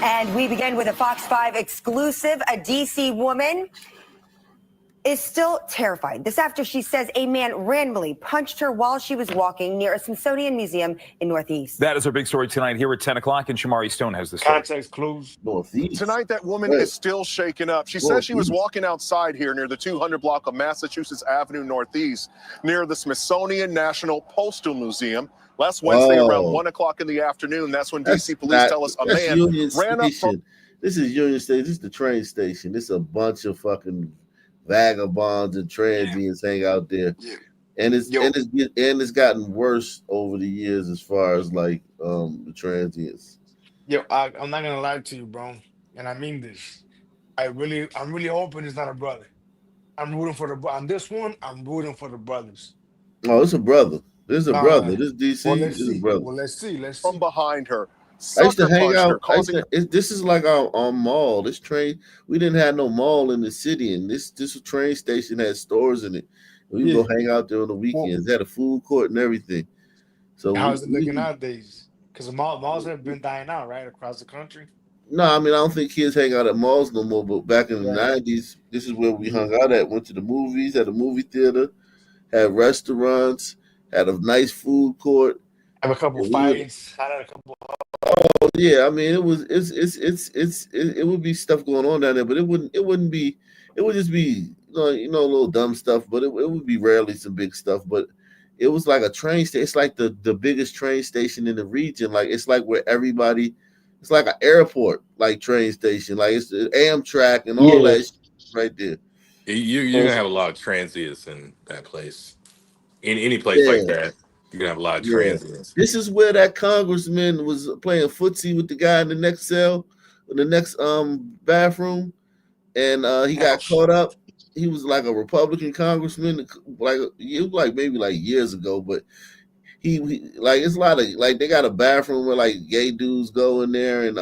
And we begin with a Fox 5 exclusive. A D.C. woman is still terrified. This after she says a man randomly punched her while she was walking near a Smithsonian museum in Northeast. That is our big story tonight here at 10 o'clock, and Shamari Stone has the story. Context clues. Northeast. Tonight, that woman is still shaken up. She says she was walking outside here near the 200 block of Massachusetts Avenue Northeast near the Smithsonian National Postal Museum. Last Wednesday around 1 o'clock in the afternoon. That's when D.C. police tell us a man ran up from... This is Union Station. This is the train station. This is a bunch of fucking vagabonds and transients hang out there. Yeah. And it's gotten worse over the years as far as like the transients. Yo, I'm not gonna lie to you, bro, and I mean this. I'm really hoping it's not a brother. I'm rooting for the on this one. I'm rooting for the brothers. Oh, it's a brother. This is a brother. This is DC. Well, this is a brother. Well, let's see. From behind her. I used to hang out. This is like our mall. This train, we didn't have no mall in the city, and this train station had stores in it. We would go hang out there on the weekends. They had a food court and everything. So how's it looking nowadays? Because the malls have been dying out, right, across the country. No, I mean I don't think kids hang out at malls no more. But back in the '90s, this is where we hung out at. Went to the movies, had a movie theater, had restaurants, had a nice food court. Have a couple fights. Had a couple. Oh yeah, I mean it would be stuff going on down there, but it would just be you know little dumb stuff, but it would be rarely some big stuff. But it was like a train station. It's like the biggest train station in the region. Like it's like where everybody. It's like an airport, like train station. Like it's the Amtrak and all that shit right there. You're gonna have a lot of transients in that place. In any place like that. You're gonna have a lot of transients. This is where that congressman was playing footsie with the guy in the next cell, in the next bathroom, and he got caught up. He was like a Republican congressman, like it was like maybe like years ago, but he like it's a lot of like they got a bathroom where like gay dudes go in there and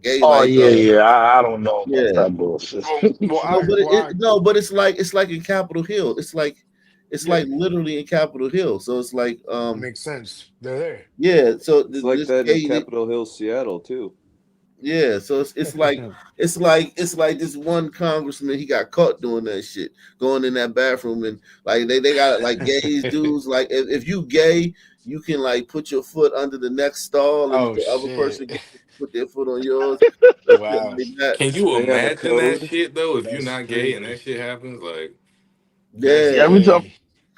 gay. Oh like, I don't know about that bullshit. But it's like in Capitol Hill. It's like literally in Capitol Hill, so it's like makes sense. They're there. Yeah, so it's like that in Capitol Hill, Seattle too. Yeah, so it's like this one congressman, he got caught doing that shit, going in that bathroom and like they got like gays dudes like if you gay, you can like put your foot under the next stall and the other person can put their foot on yours. Wow. Can you imagine that shit though? If you're not gay and that shit happens, like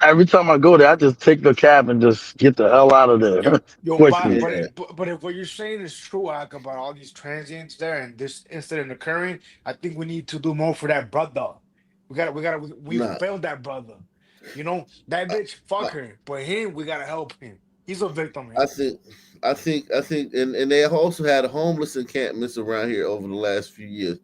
Every time I go there, I just take the cab and just get the hell out of there. But if what you're saying is true, Ak, about all these transients there and this incident occurring, I think we need to do more for that brother. We failed that brother. You know, that bitch, fuck her. But him, we gotta help him. He's a victim. I think, and they also had homeless encampments around here over the last few years.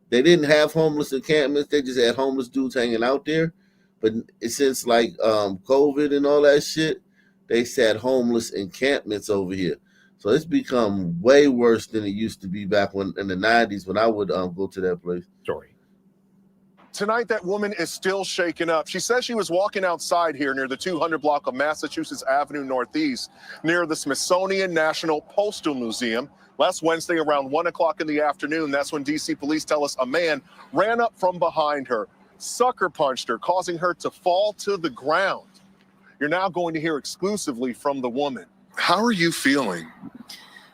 They didn't have homeless encampments; they just had homeless dudes hanging out there. But since like COVID and all that shit, they said homeless encampments over here. So it's become way worse than it used to be back when in the 90s when I would go to that place. Sorry. Tonight, that woman is still shaken up. She says she was walking outside here near the 200 block of Massachusetts Avenue Northeast near the Smithsonian National Postal Museum. Last Wednesday around 1 o'clock in the afternoon, that's when D.C. police tell us a man ran up from behind her, sucker punched her, causing her to fall to the ground. You're now going to hear exclusively from the woman. How are you feeling?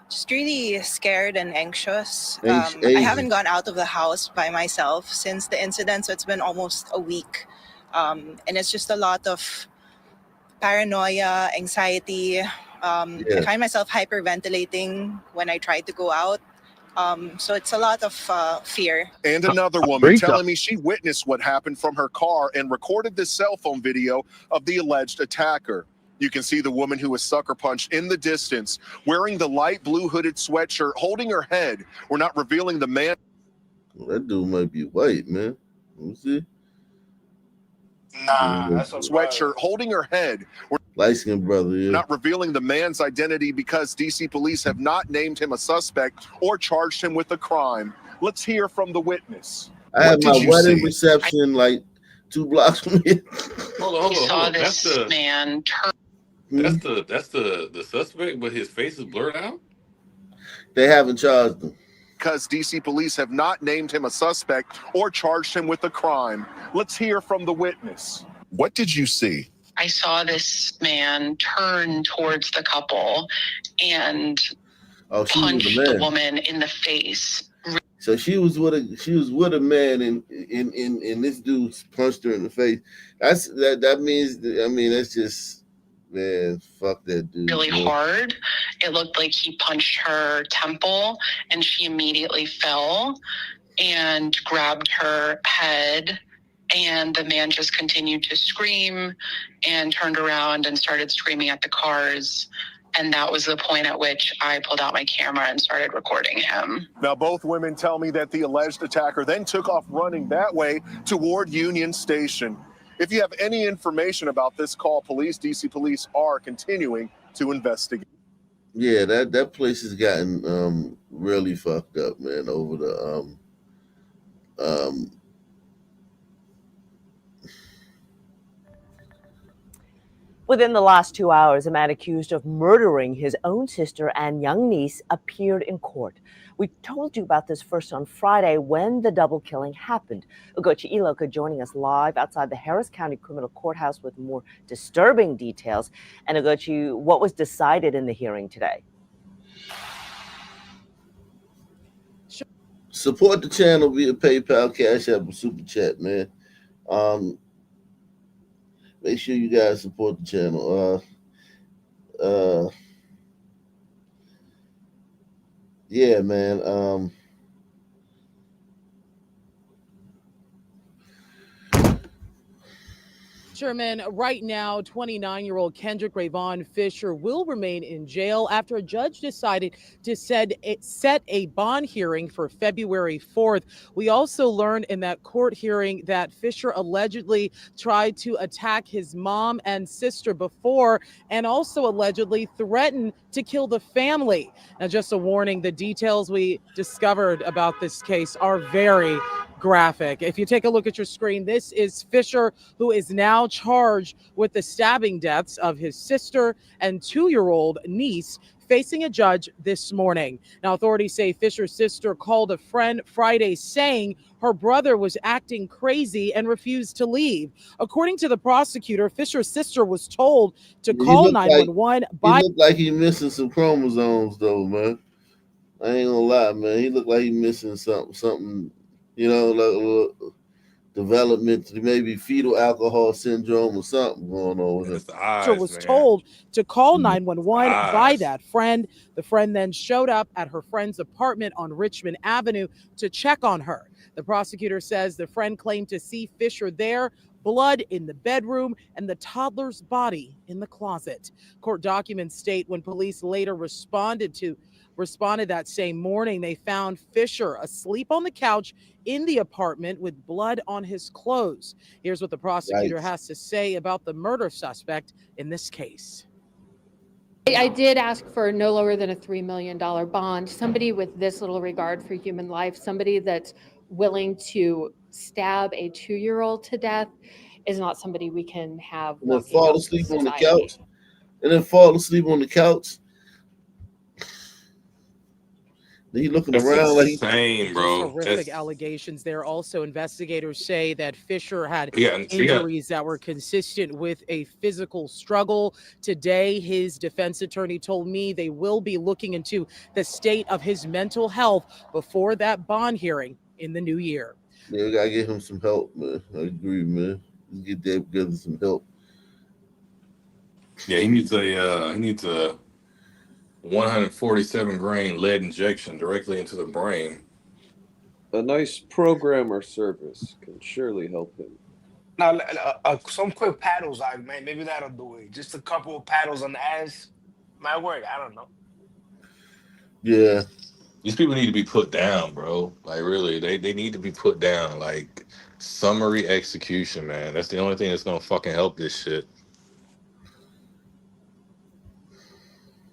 Just really scared and anxious. I haven't gone out of the house by myself since the incident, so it's been almost a week. And it's just a lot of paranoia, anxiety. I find myself hyperventilating when I try to go out. So it's a lot of fear. And another woman telling me she witnessed what happened from her car and recorded this cell phone video of the alleged attacker. You can see the woman who was sucker punched in the distance, wearing the light blue hooded sweatshirt, holding her head. We're not revealing the man. Well, that dude might be white, man. Let me see. Nah, that's a sweatshirt, holding her head. Light-skinned brother, yeah. Not revealing the man's identity because D.C. police have not named him a suspect or charged him with a crime. Let's hear from the witness. I had my wedding reception like 2 blocks from here. Hold on. That's the man. That's the suspect, but his face is blurred out. They haven't charged him. because D.C. police have not named him a suspect or charged him with a crime. Let's hear from the witness. What did you see? I saw this man turn towards the couple and punch the woman in the face. So she was with a man, and this dude punched her in the face. That means, I mean, that's just, man, fuck that dude. Really hard. It looked like he punched her temple, and she immediately fell and grabbed her head. And the man just continued to scream and turned around and started screaming at the cars. And that was the point at which I pulled out my camera and started recording him. Now, both women tell me that the alleged attacker then took off running that way toward Union Station. If you have any information about this call, D.C. police are continuing to investigate. Yeah, that place has gotten really fucked up, man, over the Within the last 2 hours, a man accused of murdering his own sister and young niece appeared in court. We told you about this first on Friday when the double killing happened. Ugochi Iloka joining us live outside the Harris County Criminal Courthouse with more disturbing details. And Ugochi, what was decided in the hearing today? Support the channel via PayPal, Cash App, or Super Chat, man. Make sure you guys support the channel. Yeah, man. Sherman, right now, 29-year-old Kendrick Rayvon Fisher will remain in jail after a judge decided to set a bond hearing for February 4th. We also learned in that court hearing that Fisher allegedly tried to attack his mom and sister before, and also allegedly threatened to kill the family. Now, just a warning, the details we discovered about this case are very graphic. If you take a look at your screen, this is Fisher, who is now charged with the stabbing deaths of his sister and 2-year-old niece, facing a judge this morning. Now, authorities say Fisher's sister called a friend Friday saying her brother was acting crazy and refused to leave. According to the prosecutor, Fisher's sister was told to call 911 by... He looked like he missing some chromosomes, though, man. I ain't gonna lie, man. He looked like he missing something, you know, like development, maybe fetal alcohol syndrome or something going on with it. Was told to call 911 by that friend. The friend then showed up at her friend's apartment on Richmond Avenue to check on her. The prosecutor says the friend claimed to see Fisher there, blood in the bedroom, and the toddler's body in the closet. Court documents state when police later responded that same morning, they found Fisher asleep on the couch in the apartment with blood on his clothes. Here's what the prosecutor has to say about the murder suspect in this case. I did ask for no lower than a $3 million bond. Somebody with this little regard for human life, somebody that's willing to stab a 2-year-old to death is not somebody we can have. And then fall asleep on the couch. Then you looking around like insane, bro. Horrific allegations there. Also, investigators say that Fisher had injuries that were consistent with a physical struggle. Today, his defense attorney told me they will be looking into the state of his mental health before that bond hearing in the new year. Yeah, we gotta get him some help, man. I agree, man. Get that together some help. Yeah, he needs a 147 grain lead injection directly into the brain. A nice programmer service can surely help him. Now, some quick paddles, man. Maybe that'll do it. Just a couple of paddles on the ass might work. I don't know. Yeah. These people need to be put down, bro. Like, really, they need to be put down. Like, summary execution, man. That's the only thing that's gonna fucking help this shit.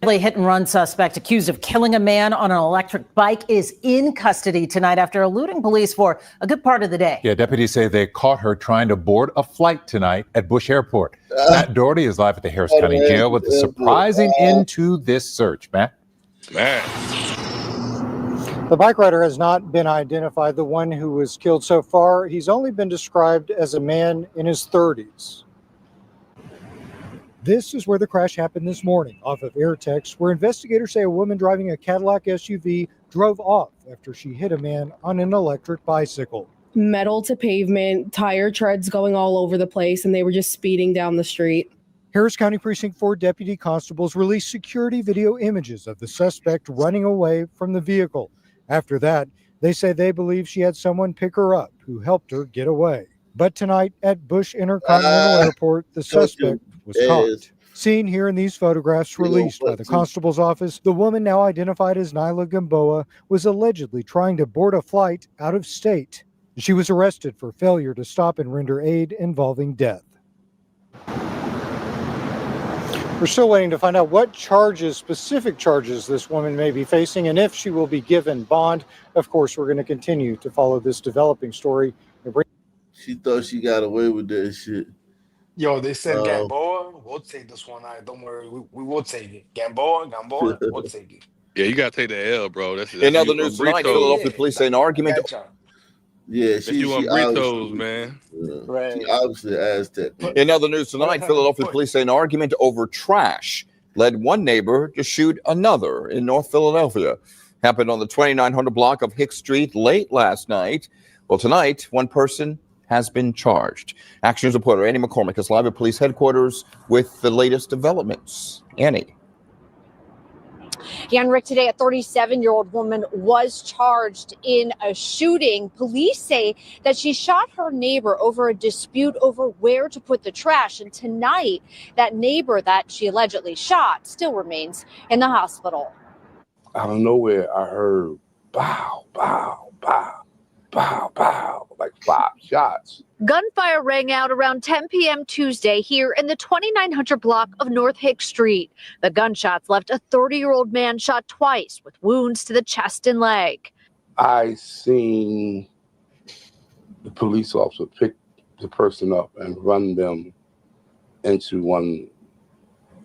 Hit and run suspect accused of killing a man on an electric bike is in custody tonight after eluding police for a good part of the day. Yeah, deputies say they caught her trying to board a flight tonight at Bush Airport. Matt Doherty is live at the Harris County Jail with a surprising end to this search. Matt? The bike rider has not been identified. The one who was killed so far, he's only been described as a man in his 30s. This is where the crash happened this morning off of Airtex, where investigators say a woman driving a Cadillac SUV drove off after she hit a man on an electric bicycle. Metal to pavement, tire treads going all over the place, and they were just speeding down the street. Harris County Precinct 4 deputy constables released security video images of the suspect running away from the vehicle. After that, they say they believe she had someone pick her up who helped her get away. But tonight at Bush Intercontinental Airport, the suspect was caught. Seen here in these photographs released by the constable's office, the woman now identified as Nyla Gamboa was allegedly trying to board a flight out of state. She was arrested for failure to stop and render aid involving death. We're still waiting to find out what charges, specific charges, this woman may be facing and if she will be given bond. Of course, we're going to continue to follow this developing story. She thought she got away with that shit. Yo, they said Gamboa. We'll take this one. Don't worry. We will take it. Gamboa, we'll take it. Yeah, you gotta take the L, bro. That's In other news tonight, Philadelphia police say an argument. Yeah, she want burritos, man. Right. She obviously asked that. In other news tonight, Philadelphia police say an argument over trash led one neighbor to shoot another in North Philadelphia. Happened on the 2900 block of Hicks Street late last night. Well, tonight, one person has been charged. Action News reporter Annie McCormick is live at police headquarters with the latest developments. Annie. Yeah, and Rick, today a 37-year-old woman was charged in a shooting. Police say that she shot her neighbor over a dispute over where to put the trash. And tonight, that neighbor that she allegedly shot still remains in the hospital. Out of nowhere, I heard bow, bow, bow, bow, bow, like 5 shots. Gunfire rang out around 10 p.m. Tuesday here in the 2900 block of North Hicks Street. The gunshots left a 30-year-old man shot twice with wounds to the chest and leg. I seen the police officer pick the person up and run them into one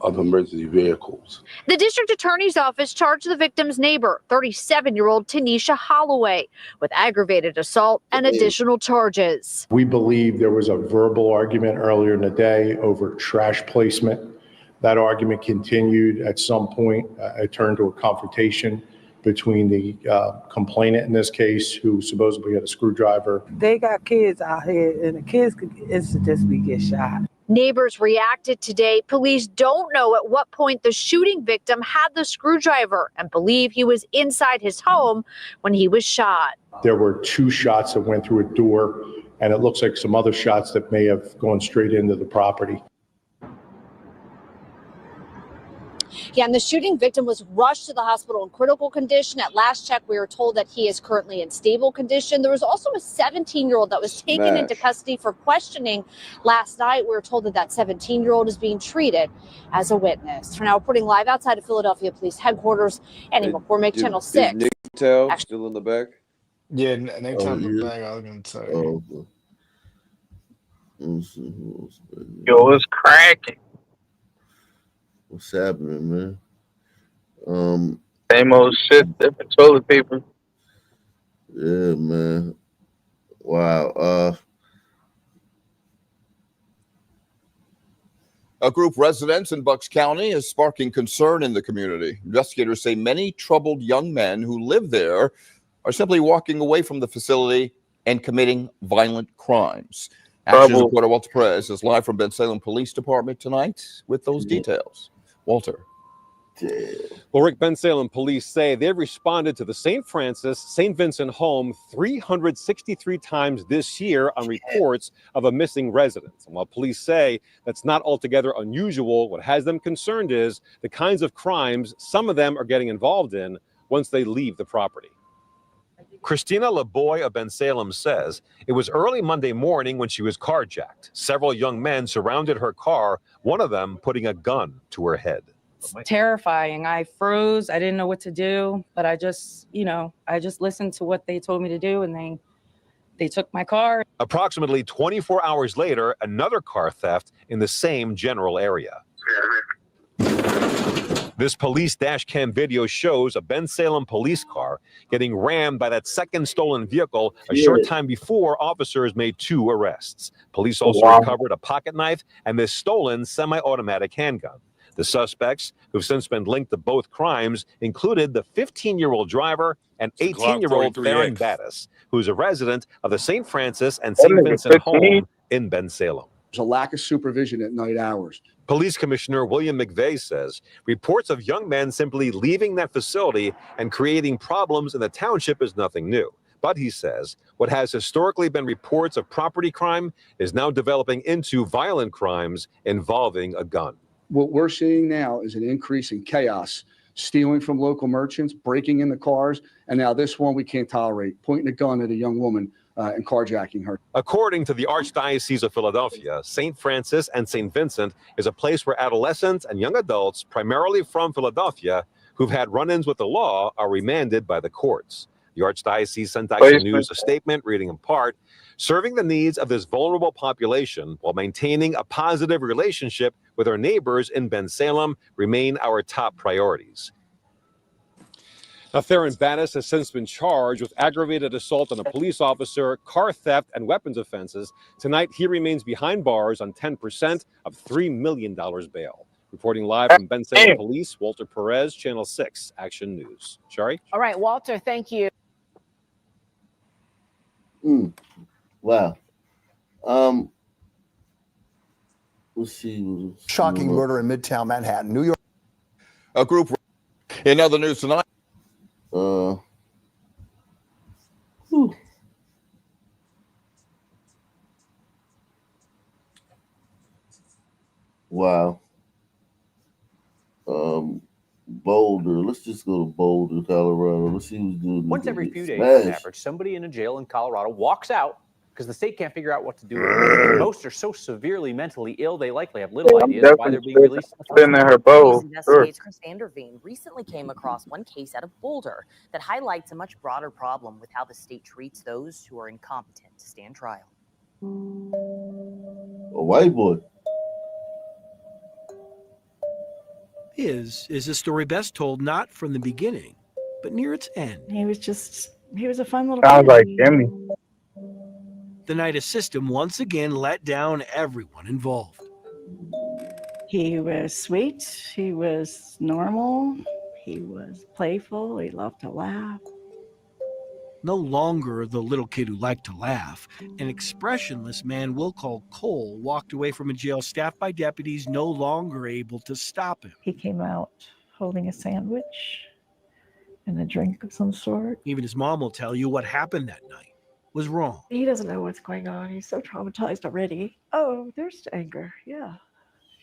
of emergency vehicles. The district attorney's office charged the victim's neighbor, 37-year-old Tanisha Holloway, with aggravated assault and additional charges. We believe there was a verbal argument earlier in the day over trash placement. That argument continued. At some point, it turned to a confrontation between the complainant in this case, who supposedly had a screwdriver. They got kids out here, and the kids could instantly get shot. Neighbors reacted today. Police don't know at what point the shooting victim had the screwdriver and believe he was inside his home when he was shot. There were 2 shots that went through a door, and it looks like some other shots that may have gone straight into the property. Yeah, and the shooting victim was rushed to the hospital in critical condition. At last check, we were told that he is currently in stable condition. There was also a 17-year-old that was taken into custody for questioning last night. We were told that 17-year-old is being treated as a witness. For now, reporting live outside of Philadelphia Police Headquarters, Annie McCormick, Channel 6. Nick Tell still in the back? Yeah, anytime in the back, I was going to tell you. Yo, it's cracking. What's happening, man? Same old shit, different toilet paper. Yeah, man. Wow. A group residents in Bucks County is sparking concern in the community. Investigators say many troubled young men who live there are simply walking away from the facility and committing violent crimes. Action reporter Walter Perez is live from Bensalem Police Department tonight with those details. Walter. Well, Rick, Bensalem police say they've responded to the St. Francis, St. Vincent home 363 times this year on reports of a missing resident. And while police say that's not altogether unusual, what has them concerned is the kinds of crimes some of them are getting involved in once they leave the property. Christina LeBoy of Bensalem says it was early Monday morning when she was carjacked. Several young men surrounded her car, one of them putting a gun to her head. It's terrifying. I froze. I didn't know what to do, but I just listened to what they told me to do, and they took my car. Approximately 24 hours later, another car theft in the same general area. This police dash cam video shows a Bensalem police car getting rammed by that second stolen vehicle a short time before officers made 2 arrests. Police also recovered a pocket knife and this stolen semi-automatic handgun. The suspects, who've since been linked to both crimes, included the 15-year-old driver and 18-year-old Theron Battis, who's a resident of the St. Francis and St. Vincent home in Bensalem. There's a lack of supervision at night hours. Police Commissioner William McVeigh says reports of young men simply leaving that facility and creating problems in the township is nothing new. But he says what has historically been reports of property crime is now developing into violent crimes involving a gun. What we're seeing now is an increase in chaos, stealing from local merchants, breaking into cars, and now this one we can't tolerate, pointing a gun at a young woman and carjacking her. According to the Archdiocese of Philadelphia, St. Francis and St. Vincent is a place where adolescents and young adults, primarily from Philadelphia, who've had run-ins with the law, are remanded by the courts. The Archdiocese sent Action News a statement reading in part, serving the needs of this vulnerable population while maintaining a positive relationship with our neighbors in Bensalem remain our top priorities. Now, Theron Battis has since been charged with aggravated assault on a police officer, car theft, and weapons offenses. Tonight, he remains behind bars on 10% of $3 million bail. Reporting live from Bensalem Police, Walter Perez, Channel 6 Action News. Shari? All right, Walter, thank you. Wow. Let's see. Shocking murder in Midtown Manhattan, New York. A group in other news tonight. Wow. Boulder. Let's just go to Boulder, Colorado. Let's see who's doing. Once every few days, on average, somebody in a jail in Colorado walks out because the state can't figure out what to do with them. Most are so severely mentally ill, they likely have little idea why they're being released. Investigators Chris Vanderveen recently came across one case out of Boulder that highlights a much broader problem with how the state treats those who are incompetent to stand trial. A white boy. His is a story best told not from the beginning, but near its end. He was a fun little Sounds kid. like Jimmy. The night a system once again let down everyone involved. He was sweet. He was normal. He was playful. He loved to laugh. No longer the little kid who liked to laugh, an expressionless man we'll call Cole walked away from a jail staffed by deputies no longer able to stop him. He came out holding a sandwich and a drink of some sort. Even his mom will tell you what happened that night was wrong. He doesn't know what's going on. He's so traumatized already. Oh, there's anger. Yeah.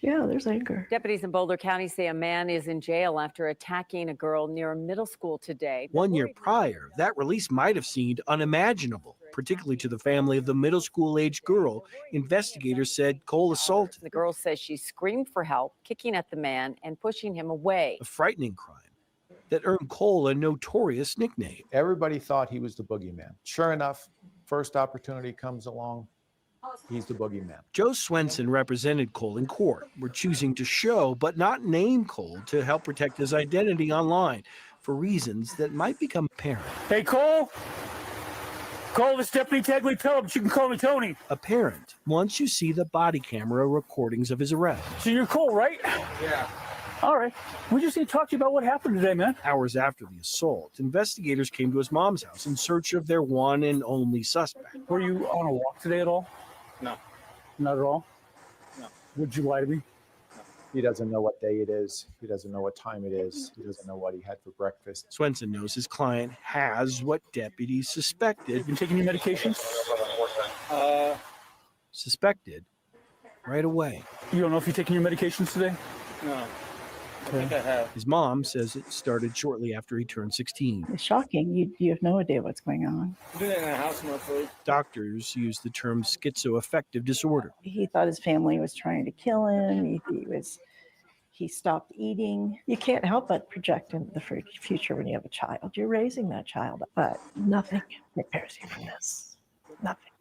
Yeah, there's anger. Deputies in Boulder County say a man is in jail after attacking a girl near a middle school today. 1 year prior, that release might have seemed unimaginable, particularly to the family of the middle school-age girl investigators said Cole assaulted. The girl says she screamed for help, kicking at the man and pushing him away. A frightening crime that earned Cole a notorious nickname. Everybody thought he was the boogeyman. Sure enough, first opportunity comes along, he's the boogeyman. Joe Swenson represented Cole in court. We're choosing to show but not name Cole to help protect his identity online for reasons that might become apparent. Hey, Cole? Cole, this Deputy Tagley Phillips. You can call me Tony. Apparent once you see the body camera recordings of his arrest. So you're Cole, right? Yeah. All right. We just need to talk to you about what happened today, man. Hours after the assault, investigators came to his mom's house in search of their one and only suspect. Were you on a walk today at all? No. Not at all? No. Would you lie to me? He doesn't know what day it is. He doesn't know what time it is. He doesn't know what he had for breakfast. Swenson knows his client has what deputies suspected. You've been taking your medications? Suspected right away. You don't know if you're taking your medications today? No. I think I have. His mom says it started shortly after he turned 16. It's shocking. You have no idea what's going on. I'm doing it in a house mostly. Doctors use the term schizoaffective disorder. He thought his family was trying to kill him. He stopped eating. You can't help but project into the future when you have a child. You're raising that child, but nothing prepares you for this. Nothing.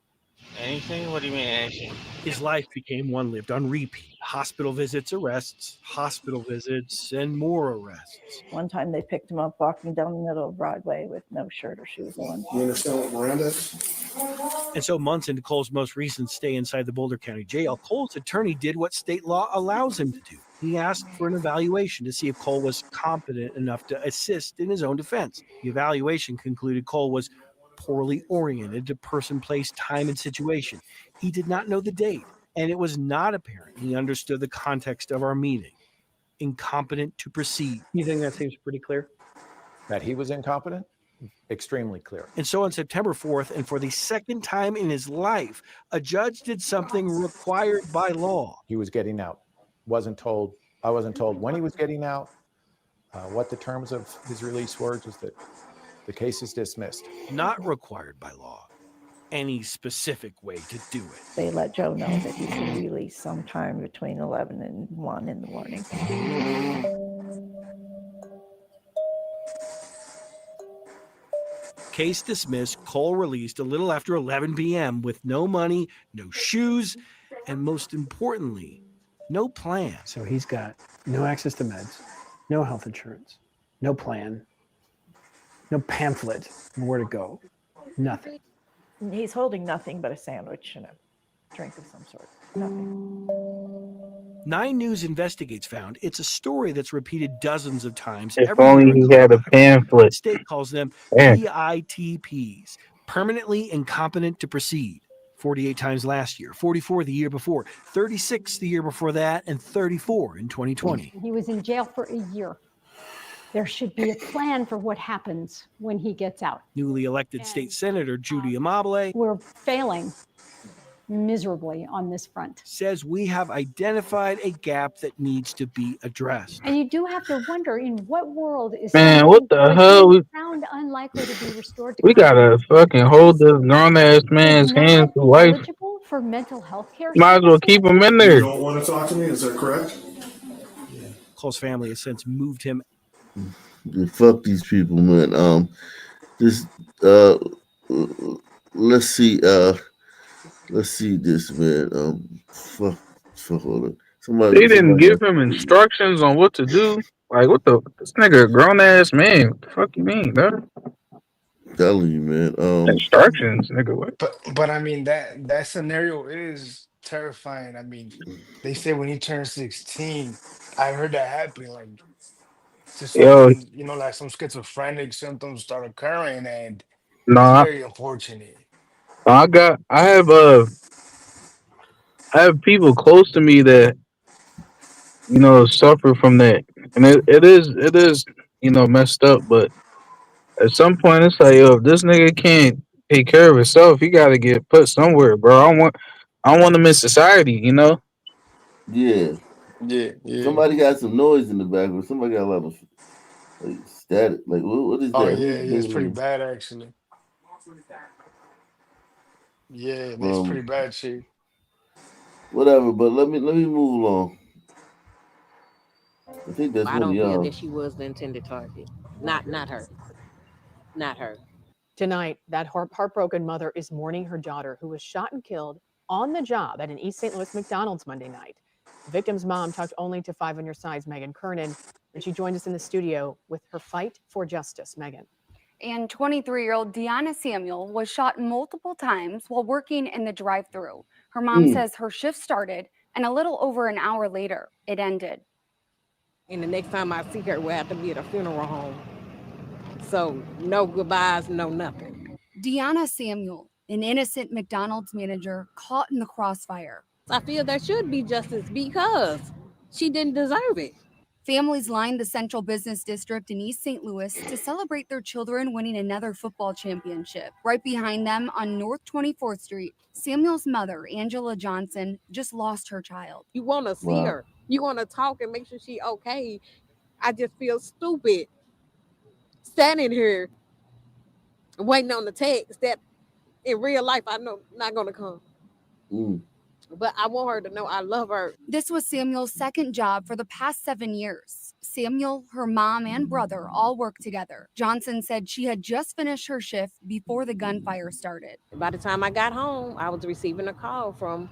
Anything? What do you mean anything? His life became one lived on repeat. Hospital visits, arrests, hospital visits, and more arrests. One time they picked him up walking down the middle of Broadway with no shirt or shoes on. You understand what Miranda is? And so months into Cole's most recent stay inside the Boulder County Jail, Cole's attorney did what state law allows him to do. He asked for an evaluation to see if Cole was competent enough to assist in his own defense. The evaluation concluded Cole was poorly oriented to person, place, time, and situation. He did not know the date, and it was not apparent he understood the context of our meeting. Incompetent to proceed. You think that seems pretty clear? That he was incompetent? Extremely clear. And so on September 4th, and for the second time in his life, a judge did something required by law. He was getting out. I wasn't told when he was getting out, what the terms of his release were, just that the case is dismissed. Not required by law. Any specific way to do it. They let Joe know that he's going to be released sometime between 11 and 1 in the morning. Case dismissed, Cole released a little after 11 p.m. with no money, no shoes, and most importantly, no plan. So he's got no access to meds, no health insurance, no plan, no pamphlet on where to go, nothing. He's holding nothing but a sandwich and a drink of some sort. Nothing. 9 News Investigates found it's a story that's repeated dozens of times. If only he had a pamphlet. The state calls them Yeah. PITPs, permanently incompetent to proceed. 48 times last year, 44 the year before, 36 the year before that, and 34 in 2020. He was in jail for a year. There should be a plan for what happens when he gets out. Newly elected state senator Judy Amabile We're failing miserably on this front. says we have identified a gap that needs to be addressed. And you do have to wonder, in what world is Man, someone what the who hell? is found unlikely to be restored to We gotta fucking hold this grown ass man's hands to life. eligible for mental health care? Might as well keep him in there. You don't want to talk to me? Is that correct? Cole's family has since moved him. Fuck these people, man. Let's see this, man. Fuck, hold on. They didn't give him instructions on what to do. Like, what the? This nigga a grown ass man. What the fuck you mean, bro? Telling you, man. Instructions, nigga. What? But I mean that scenario is terrifying. I mean, they say when he turns 16, I heard that happening. Like, just Yo. something, like some schizophrenic symptoms start occurring, and Nah. it's very unfortunate. I have people close to me that suffer from that, and it is messed up. But at some point, it's like, yo, if this nigga can't take care of himself, he got to get put somewhere, bro. I want him in society, Yeah. Yeah. Somebody got some noise in the background. Somebody got a lot of static. Like, what is that? Oh yeah, it's pretty bad actually. Yeah, that's pretty bad shit. Whatever, but let me move along. I think that's I one don't of feel y'all. that she was the intended target. Not her. Not her. Tonight, that heartbroken mother is mourning her daughter who was shot and killed on the job at an East St. Louis McDonald's Monday night. The victim's mom talked only to 5 on Your Side's Megan Kernan, and she joined us in the studio with her fight for justice. Megan. And 23-year-old Deanna Samuel was shot multiple times while working in the drive-thru. Her mom says her shift started, and a little over an hour later, it ended. And the next time I see her, we'll have to be at a funeral home. So no goodbyes, no nothing. Deanna Samuel, an innocent McDonald's manager caught in the crossfire. I feel there should be justice because she didn't deserve it. Families lined the Central Business District in East St. Louis to celebrate their children winning another football championship. Right behind them on North 24th Street, Samuel's mother, Angela Johnson, just lost her child. You want to see her. You want to talk and make sure she's okay. I just feel stupid standing here waiting on the text that in real life I know not going to come. But I want her to know I love her. This was Samuel's second job for the past 7 years. Samuel, her mom, and brother all work together. Johnson said she had just finished her shift before the gunfire started. By the time I got home, I was receiving a call from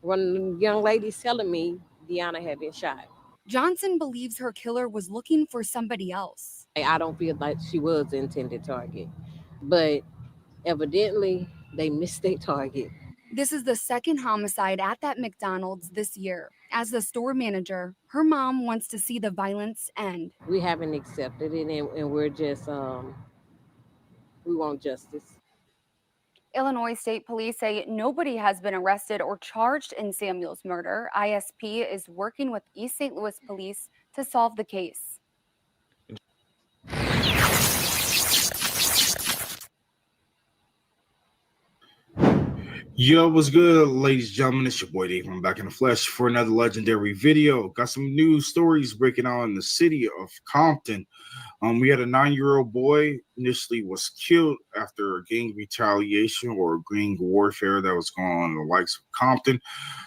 one of the young ladies telling me Deanna had been shot. Johnson believes her killer was looking for somebody else. I don't feel like she was the intended target, but evidently they missed their target. This is the second homicide at that McDonald's this year. As the store manager, her mom wants to see the violence end. We haven't accepted it, and we're just, we want justice. Illinois State Police say nobody has been arrested or charged in Samuel's murder. ISP is working with East St. Louis Police to solve the case. Yo, what's good, ladies and gentlemen? It's your boy Dave. I'm back in the flesh for another legendary video. Got some news stories breaking out in the city of Compton. We had a 9-year-old boy initially was killed after gang retaliation or gang warfare that was going on in the likes of Compton.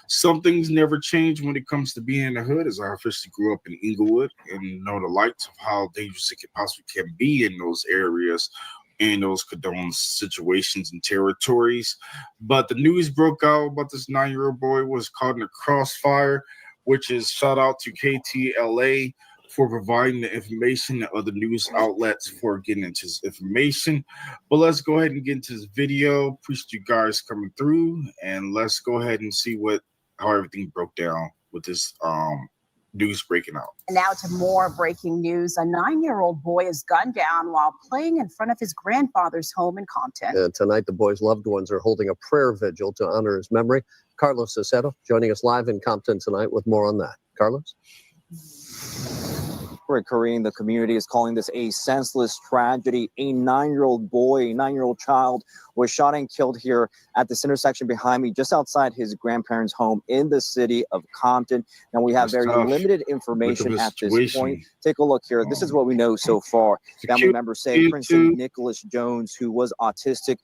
Some things never change when it comes to being in the hood, as I officially grew up in Inglewood and know the lights of how dangerous it possibly can be in those areas and those condoned situations and territories. But the news broke out about this 9-year-old boy was caught in a crossfire, which is shout out to KTLA for providing the information and other news outlets for getting into this information. But let's go ahead and get into this video. Appreciate you guys coming through, and let's go ahead and see how everything broke down with this news breaking out. Now to more breaking news. A 9-year-old boy is gunned down while playing in front of his grandfather's home in Compton. And tonight, the boy's loved ones are holding a prayer vigil to honor his memory. Carlos Aceto joining us live in Compton tonight with more on that. Carlos? Kareem, the community is calling this a senseless tragedy. A 9-year-old boy, a 9-year-old child was shot and killed here at this intersection behind me, just outside his grandparents' home in the city of Compton. Now, we have very limited information at this point. Take a look here. This is what we know so far. Family members say Princeton Nicholas Jones, who was autistic,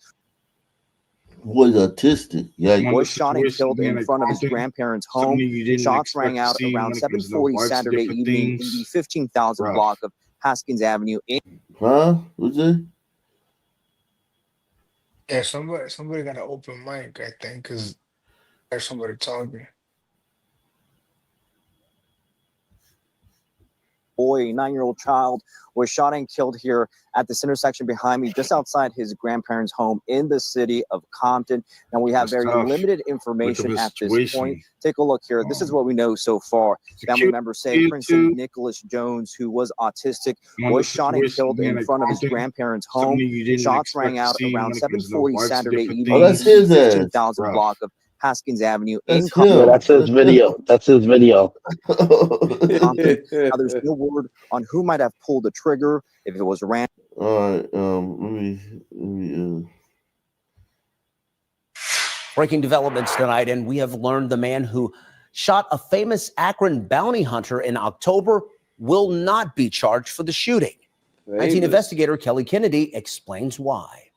was autistic. Yeah, was shot and killed in front of his grandparents' home. Shots rang out around 7:40 Saturday evening in the 15,000 block of Haskins Avenue. Huh? What's it? Yeah, somebody got an open mic, I think, because there's somebody talking. Boy, a 9-year-old child, was shot and killed here at this intersection behind me, just outside his grandparents' home in the city of Compton. Now, we have very limited information at this point. Take a look here. This is what we know so far. Family members say Princeton Nicholas Jones, who was autistic, was shot and killed in front of his grandparents' home. Shots rang out around 7:40 Saturday evening. That's his in the ass. 15,000 block of Haskins Avenue in That's Compton. him. That's his video. That's his video. Compton. Now, there's no word on who might have pulled the trigger, if it was Rand. All right, let me Breaking developments tonight, and we have learned the man who shot a famous Akron bounty hunter in October will not be charged for the shooting. 19 investigator Kelly Kennedy explains why.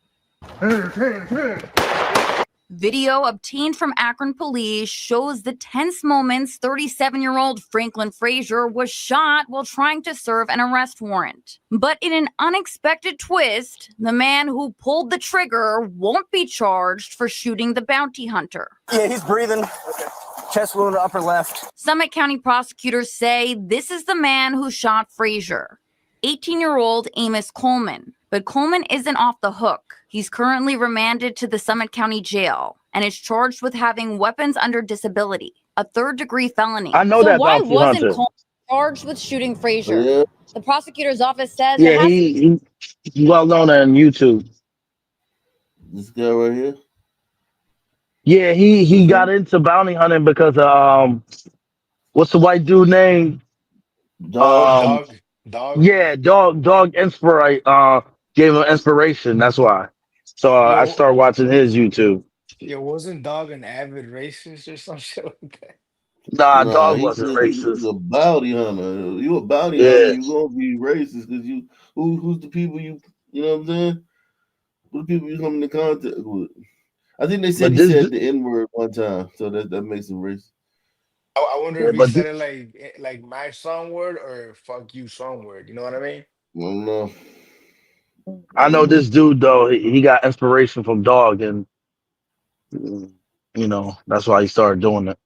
Video obtained from Akron police shows the tense moments 37-year-old Franklin Frazier was shot while trying to serve an arrest warrant. But in an unexpected twist, the man who pulled the trigger won't be charged for shooting the bounty hunter. Yeah, he's breathing. Chest wound, upper left. Summit County prosecutors say this is the man who shot Frazier, 18-year-old Amos Coleman. But Coleman isn't off the hook. He's currently remanded to the Summit County Jail and is charged with having weapons under disability, a third-degree felony. I know that why bounty wasn't hunter. Coleman charged with shooting Frazier? Yeah. The prosecutor's office says Yeah, he's well known on YouTube. This guy right here. Yeah, he got into bounty hunting because of what's the white dude name? Dog. Dog. Yeah, dog gave him inspiration. That's why. So I started watching his YouTube. Yeah, wasn't Dog an avid racist or some shit like that? Nah, Dog he wasn't said racist. He's a bounty hunter. You a bounty hunter, you gonna be racist because who's the people you know what I'm saying? Who the people you come into contact with? I think they said he said the N-word one time, so that makes him racist. I wonder Yeah, if he but said it like my song word or fuck you song word. You know what I mean? No. I know this dude though. He got inspiration from Dog, and that's why he started doing it.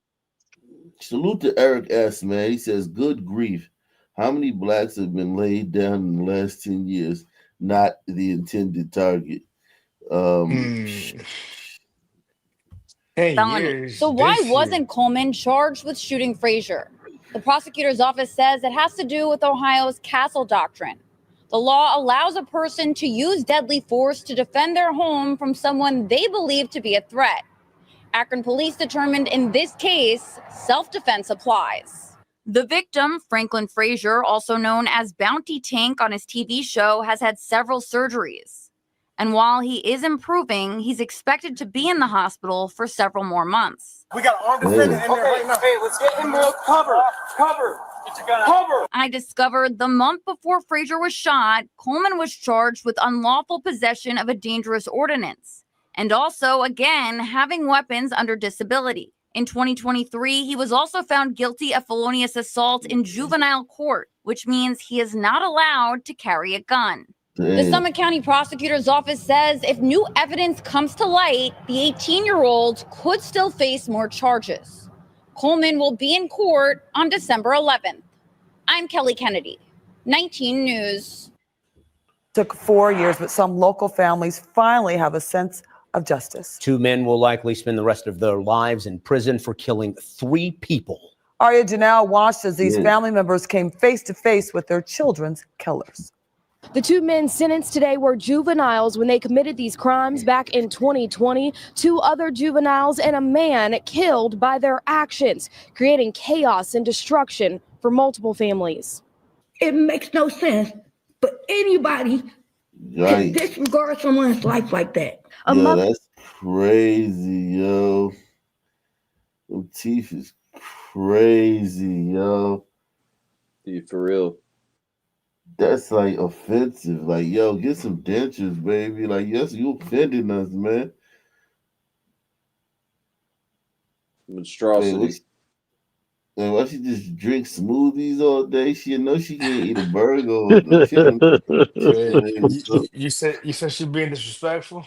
Salute to Eric S. Man. He says, "Good grief, how many blacks have been laid down in the last 10 years? Not the intended target." Hmm. 10 Felony. years So why this year. wasn't Coleman charged with shooting Frazier? The prosecutor's office says it has to do with Ohio's castle doctrine. The law allows a person to use deadly force to defend their home from someone they believe to be a threat. Akron police determined in this case, self-defense applies. The victim, Franklin Frazier, also known as Bounty Tank on his TV show, has had several surgeries. And while he is improving, he's expected to be in the hospital for several more months. We got armed defendant in there right now. Hey, let's get him real cover. Get your gun out. Cover. I discovered the month before Frazier was shot, Coleman was charged with unlawful possession of a dangerous ordinance. And also, again, having weapons under disability. In 2023, he was also found guilty of felonious assault in juvenile court, which means he is not allowed to carry a gun. The Summit County Prosecutor's Office says if new evidence comes to light, the 18-year-old could still face more charges. Coleman will be in court on December 11th. I'm Kelly Kennedy, 19 News. Took 4 years, but some local families finally have a sense of justice. 2 men will likely spend the rest of their lives in prison for killing 3 people. Arya Janelle watched as these family members came face to face with their children's killers. The 2 men sentenced today were juveniles when they committed these crimes back in 2020. 2 other juveniles and a man killed by their actions, creating chaos and destruction for multiple families. It makes no sense, but anybody can disregard someone's life like that. That's crazy, yo. Them teeth is crazy, yo. Dude, for real. That's like offensive. Like, yo, get some dentures, baby. Like, yes, you offending us, man. Monstrosity. And why she just drink smoothies all day? She know she can't eat a burger. You said she being disrespectful?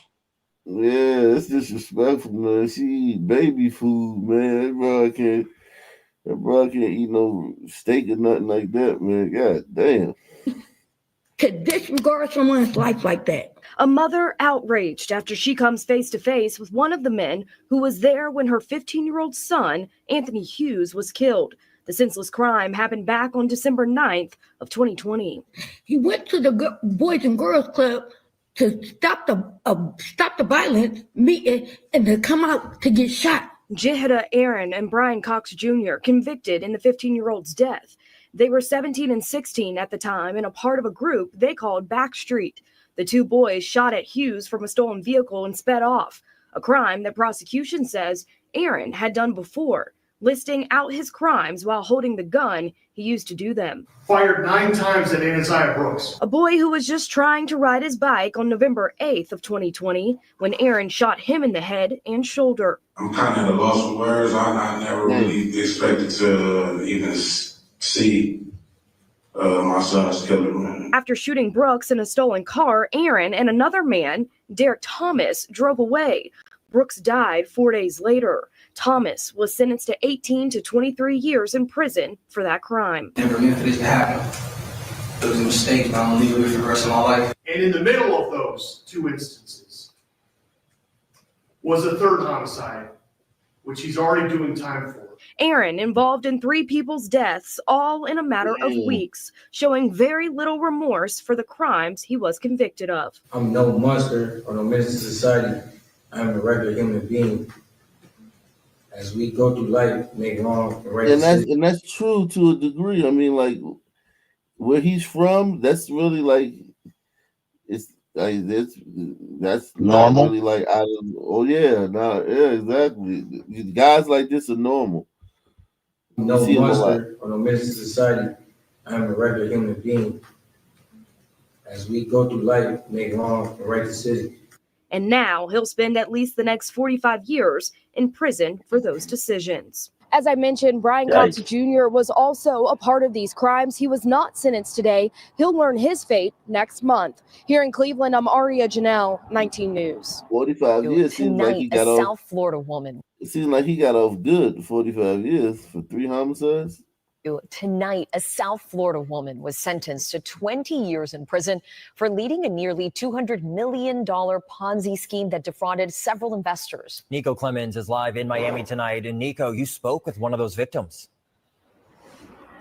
Yeah, it's disrespectful, man. She eat baby food, man. That bro can't eat no steak or nothing like that, man. God damn. To disregard someone's life like that. A mother outraged after she comes face to face with one of the men who was there when her 15-year-old son, Anthony Hughes, was killed. The senseless crime happened back on December 9th of 2020. He went to the Boys and Girls Club to stop the violence, meeting, and to come out to get shot. Jihada Aaron and Brian Cox Jr. convicted in the 15-year-old's death. They were 17 and 16 at the time and a part of a group they called Backstreet. The 2 boys shot at Hughes from a stolen vehicle and sped off, a crime that prosecution says Aaron had done before, listing out his crimes while holding the gun he used to do them. Fired 9 times at Anasiah Brooks. A boy who was just trying to ride his bike on November 8th of 2020 when Aaron shot him in the head and shoulder. I'm kind of at a loss for words. I never really expected to even see my son's killer, man. After shooting Brooks in a stolen car, Aaron and another man, Derek Thomas, drove away. Brooks died 4 days later. Thomas was sentenced to 18 to 23 years in prison for that crime. Never meant for this to happen. It was a mistake, but I'm gonna leave it for the rest of my life. And in the middle of those 2 instances was a 3rd homicide, which he's already doing time for. Aaron involved in 3 people's deaths, all in a matter of weeks, showing very little remorse for the crimes he was convicted of. I'm no monster or no menace to society. I'm a regular human being. As we go through life, make wrong and right decisions. And that's true to a degree. I mean, like where he's from, that's really like it's like that's normal. Not really like out of exactly. Guys like this are normal. No monster or no menace to society. I'm a regular human being. As we go through life, make wrong and right decisions. And now he'll spend at least the next 45 years in prison for those decisions. As I mentioned, Brian Cox Jr. was also a part of these crimes. He was not sentenced today. He'll learn his fate next month. Here in Cleveland, I'm Aria Janelle, 19 News. 45 years seems like he got off. South Florida woman. It seems like he got off good. 45 years for 3 homicides. Tonight, a South Florida woman was sentenced to 20 years in prison for leading a nearly $200 million Ponzi scheme that defrauded several investors. Nico Clemens is live in Miami tonight. And Nico, you spoke with one of those victims.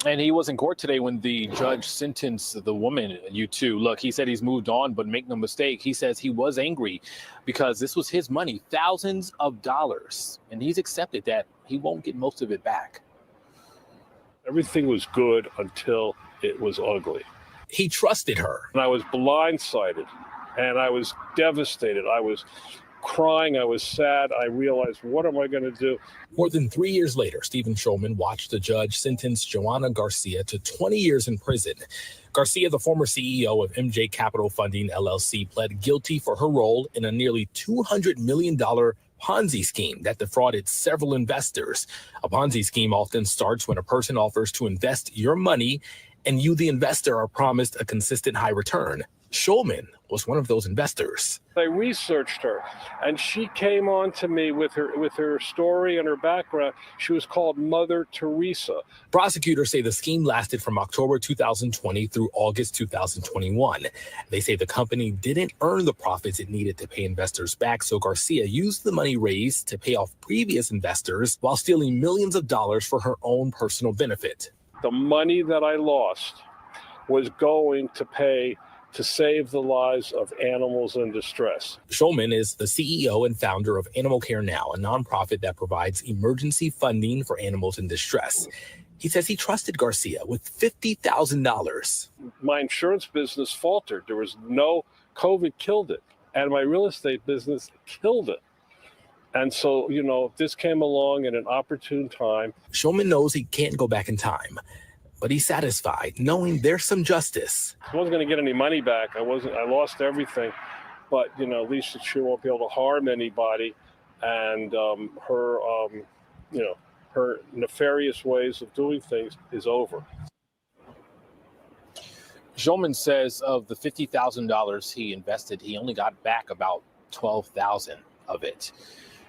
And he was in court today when the judge sentenced the woman, you two. Look, he said he's moved on, but make no mistake, he says he was angry because this was his money, thousands of dollars. And he's accepted that he won't get most of it back. Everything was good until it was ugly. He trusted her. And I was blindsided and I was devastated. I was crying. I was sad. I realized, what am I going to do? More than 3 years later, Stephen Schulman watched the judge sentence Joanna Garcia to 20 years in prison. Garcia, the former CEO of MJ Capital Funding, LLC, pled guilty for her role in a nearly $200 million Ponzi scheme that defrauded several investors. A Ponzi scheme often starts when a person offers to invest your money and you, the investor, are promised a consistent high return. Schulman was one of those investors. I researched her, and she came on to me with her story and her background. She was called Mother Teresa. Prosecutors say the scheme lasted from October 2020 through August 2021. They say the company didn't earn the profits it needed to pay investors back, so Garcia used the money raised to pay off previous investors while stealing millions of dollars for her own personal benefit. The money that I lost was going to pay to save the lives of animals in distress. Schulman is the CEO and founder of Animal Care Now, a nonprofit that provides emergency funding for animals in distress. He says he trusted Garcia with $50,000. My insurance business faltered. There was no, COVID killed it. And my real estate business killed it. And so, this came along at an opportune time. Schulman knows he can't go back in time, but he's satisfied knowing there's some justice. I wasn't going to get any money back. I lost everything, but at least she won't be able to harm anybody. And her nefarious ways of doing things is over. Schulman says of the $50,000 he invested, he only got back about $12,000 of it.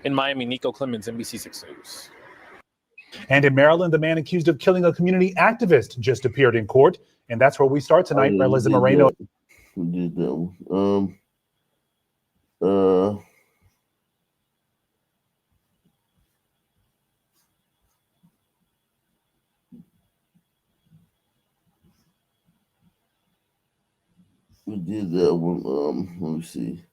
In Miami, Nico Clemens, NBC 6 News. And in Maryland, the man accused of killing a community activist just appeared in court. And that's where we start tonight. Liza Moreno. Who did that one? Who did that one? Let me see.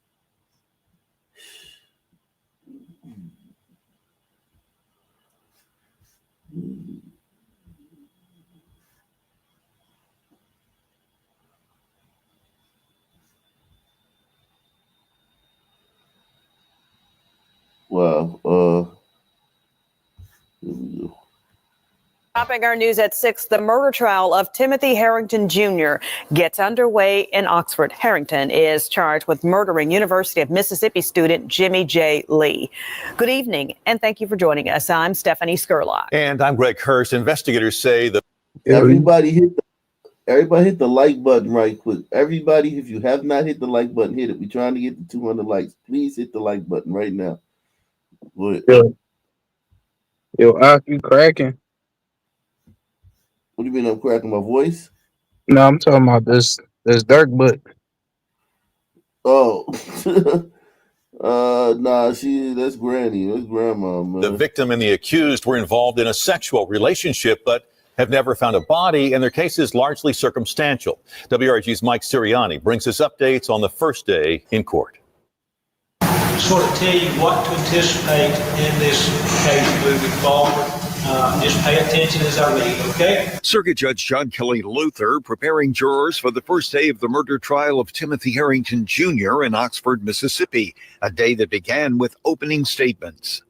Wow. Here we go. Topping our news at 6, the murder trial of Timothy Harrington Jr. gets underway in Oxford. Harrington is charged with murdering University of Mississippi student Jimmy J. Lee. Good evening, and thank you for joining us. I'm Stephanie Skurlock. And I'm Greg Hurst. Investigators say the Everybody hit the like button right quick. Everybody, if you have not hit the like button, hit it. We're trying to get to 200 likes. Please hit the like button right now. Yo, Ak, you cracking? What do you mean I'm cracking my voice? No, I'm talking about this dark butt. Oh. That's Granny. That's Grandma, man. The victim and the accused were involved in a sexual relationship, but have never found a body, and their case is largely circumstantial. WRG's Mike Sirianni brings us updates on the first day in court. Sort of tell you what to anticipate in this case moving forward. Just pay attention as I read, okay? Circuit Judge John Kelly Luther preparing jurors for the first day of the murder trial of Timothy Harrington Jr. in Oxford, Mississippi, a day that began with opening statements.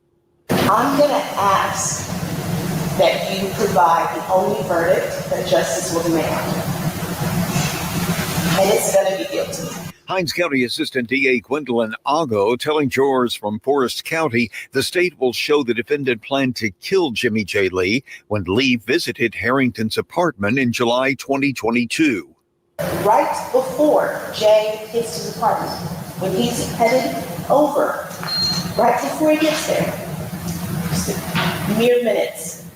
I'm going to ask that you provide the only verdict that justice will demand. And it's going to be guilty. Hinds County Assistant DA Gwendolyn Ago telling jurors from Forest County the state will show the defendant planned to kill Jimmy J. Lee when Lee visited Harrington's apartment in July 2022. Right before Jay gets to his apartment, when he's headed over, right before he gets there, just mere minutes,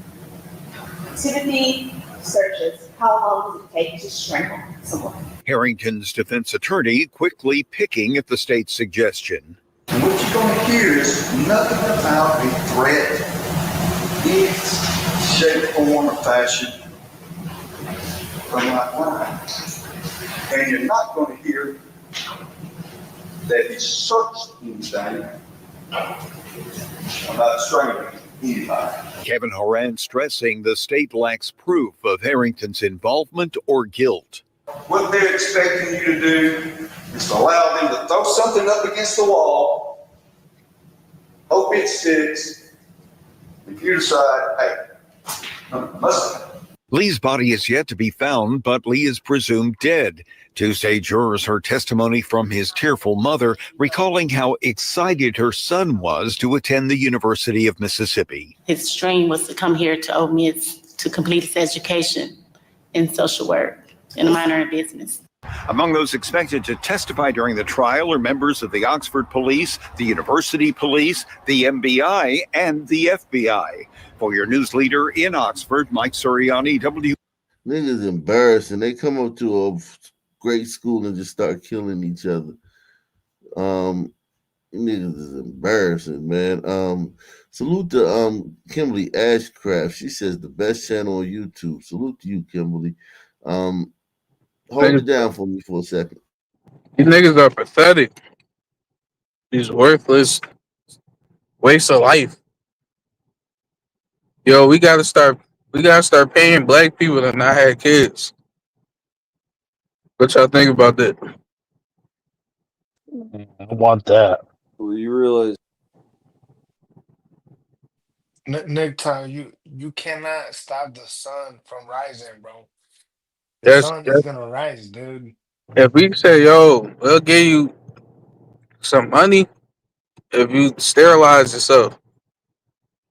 Timothy searches how long does it take to strangle someone. Harrington's defense attorney quickly picking at the state's suggestion. And what you're going to hear is nothing about a threat, any shape, form, or fashion from my client. And you're not going to hear that he searched anything about strangling anybody. Kevin Horan stressing the state lacks proof of Harrington's involvement or guilt. What they're expecting you to do is to allow them to throw something up against the wall, hope it sticks, if you decide, hey, must. Lee's body is yet to be found, but Lee is presumed dead. Tuesday, jurors heard testimony from his tearful mother, recalling how excited her son was to attend the University of Mississippi. His dream was to come here to Ole Miss to complete his education in social work and a minor in business. Among those expected to testify during the trial are members of the Oxford Police, the University Police, the MBI, and the FBI. For your news leader in Oxford, Mike Suriani, W. Niggas embarrassing. They come up to a great school and just start killing each other. Niggas is embarrassing, man. Salute to Kimberly Ashcraft. She says the best channel on YouTube. Salute to you, Kimberly. Hold it down for me for a second. These niggas are pathetic. These worthless waste of life. Yo, we gotta start paying black people to not have kids. What y'all think about that? I want that. Well, you realize Nick, you cannot stop the sun from rising, bro. The That's sun is gonna rise, dude. if we say, yo, we'll give you some money if you sterilize yourself.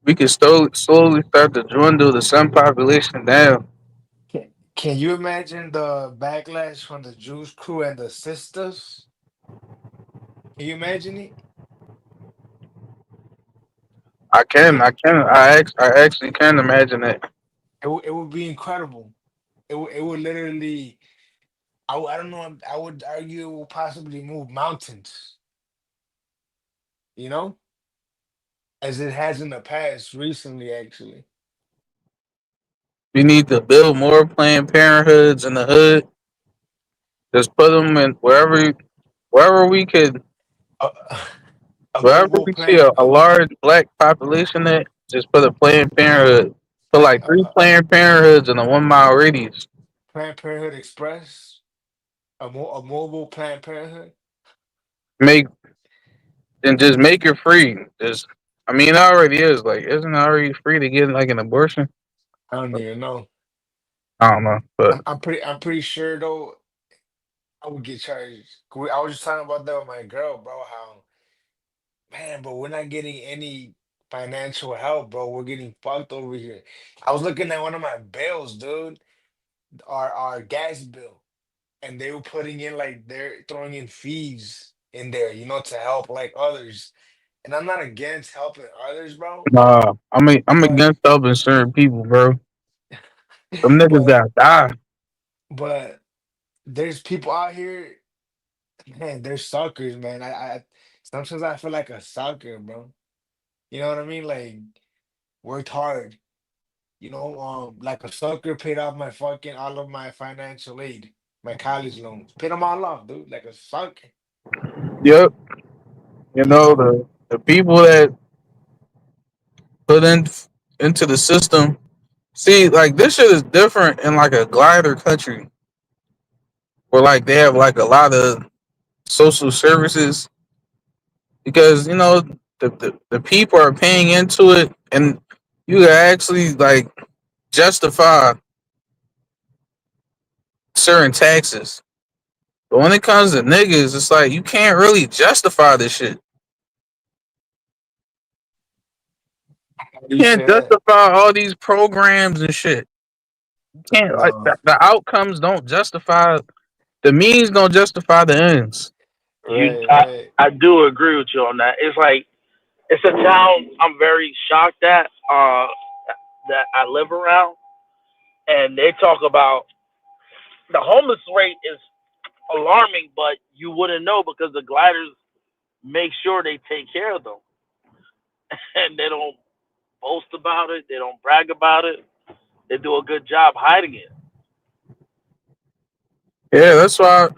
We can slowly start to dwindle the sun population down. Can you imagine the backlash from the Jews crew and the sisters? Can you imagine it? I actually can imagine that. It would be incredible. It would literally. I don't know. I would argue it will possibly move mountains. You know, as it has in the past recently, actually. We need to build more Planned Parenthoods in the hood. Just put them in wherever we could. Wherever we see a large black population at, just put a Planned Parenthood. Put like 3 Planned Parenthoods in a 1 mile radius. Planned Parenthood Express, a mobile Planned Parenthood. Just make it free. It already is. Like, isn't it already free to get like an abortion? I don't even know. I don't know, but I'm pretty sure though. I would get charged. I was just talking about that with my girl, bro. How, man, but we're not getting any financial help, bro. We're getting fucked over here. I was looking at one of my bills, dude, our gas bill, and they were putting in like they're throwing in fees in there, to help like others. And I'm not against helping others, bro. nah, I'm against helping certain people, bro. Some niggas gotta die. But there's people out here, man, they're suckers, man. I sometimes I feel like a sucker, bro. You know what I mean? Like worked hard. Like a sucker paid off all of my financial aid, my college loans. Paid them all off, dude. Like a sucker. Yep. The people that put into the system. See, like this shit is different in like a glider country where like they have like a lot of social services because the people are paying into it and you can actually like justify certain taxes. But when it comes to niggas, it's like you can't really justify this shit. You You can't say that? justify all these programs and shit. You can't like No. the outcomes don't justify the means don't justify the ends. Right, right. I do agree with you on that. It's like it's a town I'm very shocked at that I live around, and they talk about the homeless rate is alarming, but you wouldn't know because the gliders make sure they take care of them, and they don't boast about it. They don't brag about it. They do a good job hiding it. Yeah, that's why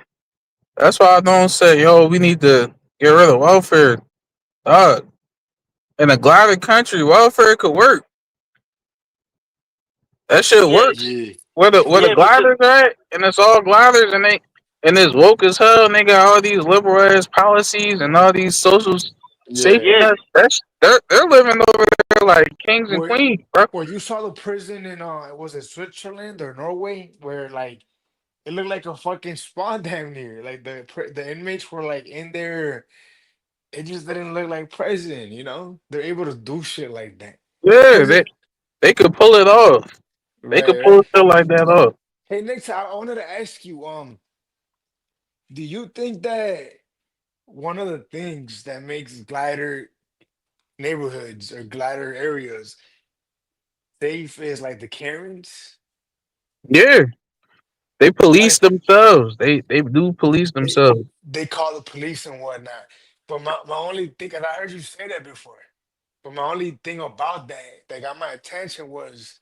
I don't say, yo, we need to get rid of welfare. Dog. In a glided country, welfare could work. That shit Yeah, works. Yeah. Where the yeah, because gliders at, and it's all gliders, and it's woke as hell, and they got all these liberal ass policies and all these social safety Yeah. yeah, nets. They're living over there like kings and Where queens, bro. where you saw the prison in was it Switzerland or Norway where like it looked like a fucking spawn damn near. Like the inmates were like in there. It just didn't look like prison, you know? They're able to do shit like that. Yeah, Cause it they could pull it off. They could right, pull right. shit like that off. Hey Nick, I wanted to ask you, do you think that one of the things that makes glider neighborhoods or glider areas safe is like the Karens? Yeah, they police Like themselves. They do police they themselves. they call the police and whatnot. But my only thing, and I heard you say that before, but my only thing about that got my attention was,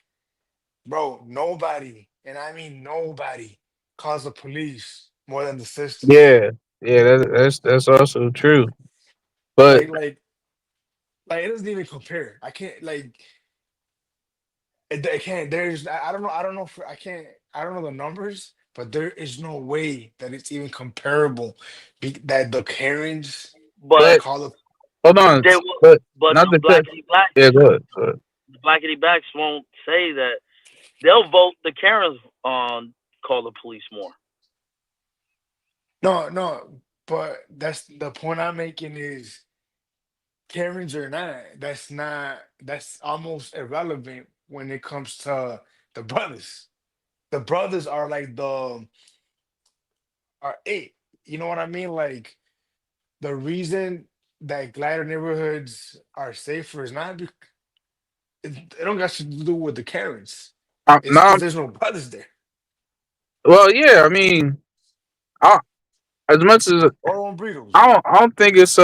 bro, nobody, and I mean nobody, calls the police more than the sisters. Yeah, yeah, that's also true. But Like it doesn't even compare. I can't like it can't. There's I don't know. I don't know if I can't. I don't know the numbers, but there is no way that it's even comparable. That the Karens but but call the hold on, they will, but but not the the tip. blackity blacks, Yeah, good. the blackity blacks won't say that. They'll vote the Karens on call the police more. no. But that's the point I'm making is Karens or not. That's not. That's almost irrelevant when it comes to the brothers. The brothers are like the are it. You know what I mean? Like the reason that glider neighborhoods are safer is not because it don't got to do with the Karens. It's Now, because there's no brothers there well, yeah, I mean, I, as much as or on burritos. I don't think it's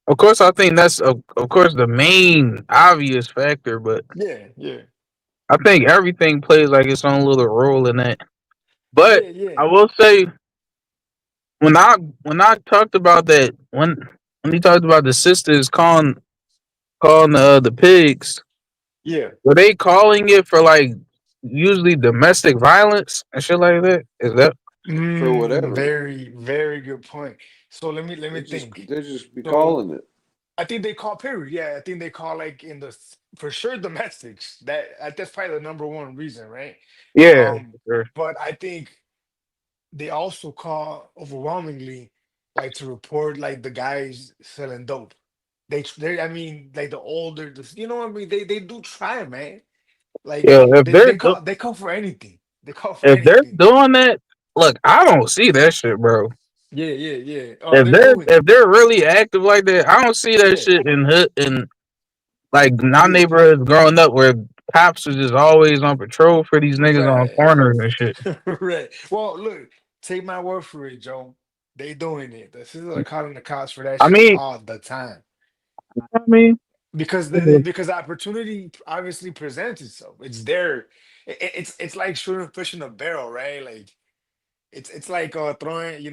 Of course, I think that's of course the main obvious factor, but Yeah, yeah, I think everything plays like its own little role in that. But yeah, yeah, I will say when I talked about that when he talked about the sisters calling the pigs, yeah. were they calling it for like usually domestic violence and shit like that? Is that For whatever. Very, very good point. So let me think. They just be So calling it. I think they call period. Yeah, I think they call like in the for sure domestics. That's probably the number one reason, right? yeah? Um, Sure. but I think they also call overwhelmingly like to report like the guys selling dope. They I mean like the older you know what I mean they do try, man. Like Yeah, they call for anything. They call for if they're anything. doing that, look, I don't see that shit, bro. Yeah, yeah, yeah. Oh, they're doing If it. they're really active like that, I don't see that Yeah, shit in hood in like our yeah. neighborhoods growing up where cops are just always on patrol for these niggas on Right. corners and shit. Right. Well, look, take my word for it, Joe. They doing it. The sisters are calling the cops for that I shit mean, all the time. I mean, Because because opportunity obviously presents itself. It's there. It's like shooting fish in a barrel, right? Like it's like throwing,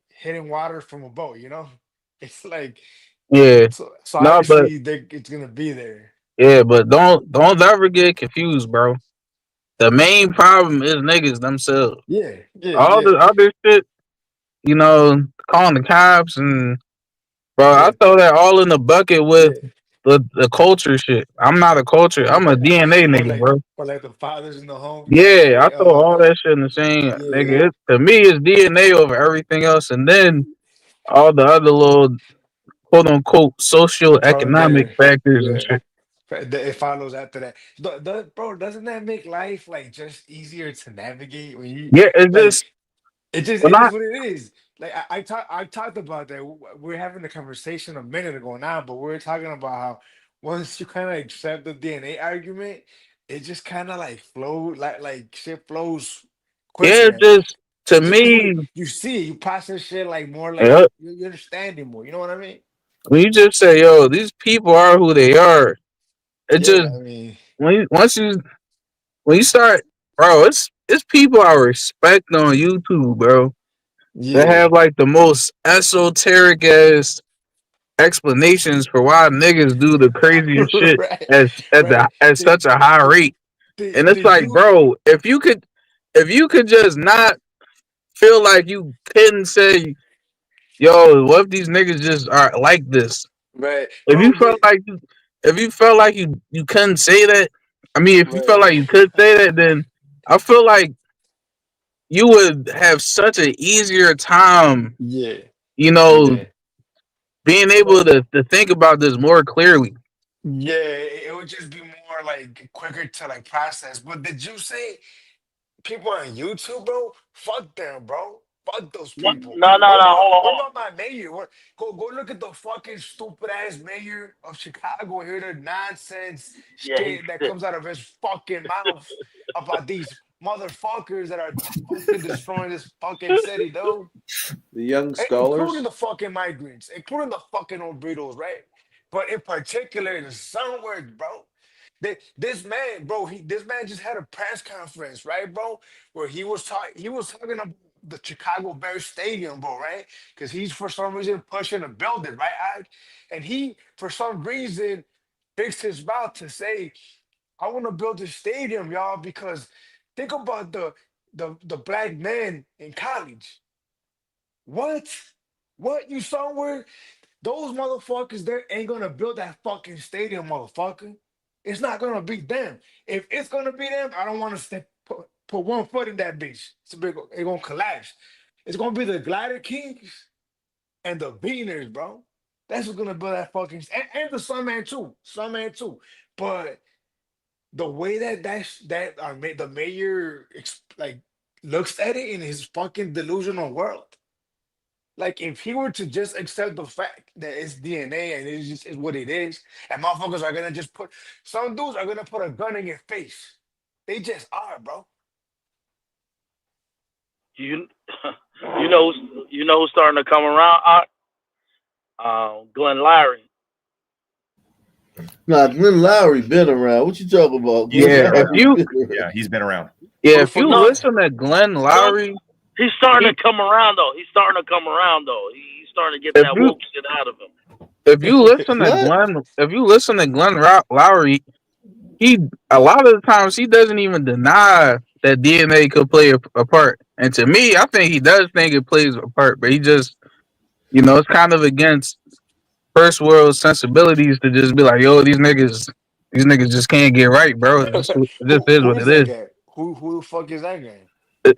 hitting water from a boat, you know? It's like yeah, so no, but obviously it's gonna be there. yeah, but don't ever get confused, bro. The main problem is niggas themselves. Yeah, yeah, All yeah, the other shit, you know, calling the cops and bro, I yeah, throw that all in the bucket with yeah. the culture shit. I'm not a culture. I'm a DNA nigga, bro. Or like the fathers in the home. Yeah, I Like, throw all that shit in the same yeah. nigga. To me, it's DNA over everything else, and then all the other little quote unquote social Throw in economic there. factors and Yeah. shit. It follows after that. Bro, doesn't that make life like just easier to navigate when you Yeah, it's like just when it I is what it is. Like I talked about that. We're having a conversation a minute ago now, but we're talking about how once you kind of accept the DNA argument, it just kind of like flow like shit flows yeah, quicker it and just to you just me, you see you process shit like more like yeah, you understand it more. You know what I mean? when you just say, "Yo, these people are who they are," it Yeah, just I mean, when you start, bro, it's people I respect on YouTube, bro. They yeah. have like the most esoteric ass explanations for why niggas do the craziest shit Right, at right. such a high rate. And it's Did like, you bro, if you could just not feel like you couldn't say, yo, what if these niggas just are like this? right, If you bro? felt like you couldn't say that, I mean, if you felt Right. like you could say that, then I feel like you would have such an easier time, Yeah, you know, yeah. being able But to think about this more clearly. yeah, it would just be more like quicker to like process. But did you say people on YouTube, bro? Fuck them, bro. Fuck those No, people. no, no, no. Hold on, What hold on. about my mayor? Go look at the fucking stupid ass mayor of Chicago. Hear the nonsense Yeah, shit that comes out of his fucking mouth about these motherfuckers that are fucking destroying this fucking city, dude. The young Including scholars. the fucking migrants, including the fucking Obredos, right? But in particular, the sun words, bro. This man, bro, this man just had a press conference, right, bro, where he was talking about the Chicago Bears stadium, bro, right? Because he's for some reason pushing to build it, right? And he, for some reason, fixed his mouth to say, "I want to build a stadium, y'all," because think about the black man in college. What? What you somewhere? Those motherfuckers there ain't gonna build that fucking stadium, motherfucker. It's not gonna be them. If it's gonna be them, I don't want to put one foot in that bitch. It's gonna collapse. It's gonna be the Glider Kings and the Beaners, bro. That's what's gonna build that fucking and the Sunman too. Sunman too. But the way the mayor like looks at it in his fucking delusional world. Like if he were to just accept the fact that it's DNA and it's just is what it is, and motherfuckers are gonna just put some dudes are gonna put a gun in your face. They just are, bro. You who's starting to come around? Glenn Lowry. Nah, Glenn Lowry been around. What you talking about? Glenn Yeah, if Lowry you been around. Yeah, he's been around. yeah, But if you forget listen to Glenn No, Lowry, he's starting he, to come around though. He's starting to get if that you woke shit out of him. if you listen to What? Glenn Lowry, he a lot of the times he doesn't even deny that DNA could play a part. And to me, I think he does think it plays a part, but he just it's kind of against first world sensibilities to just be like, yo, these niggas just can't get right, bro. It just is who what is it that is. guy? Who the fuck is that guy?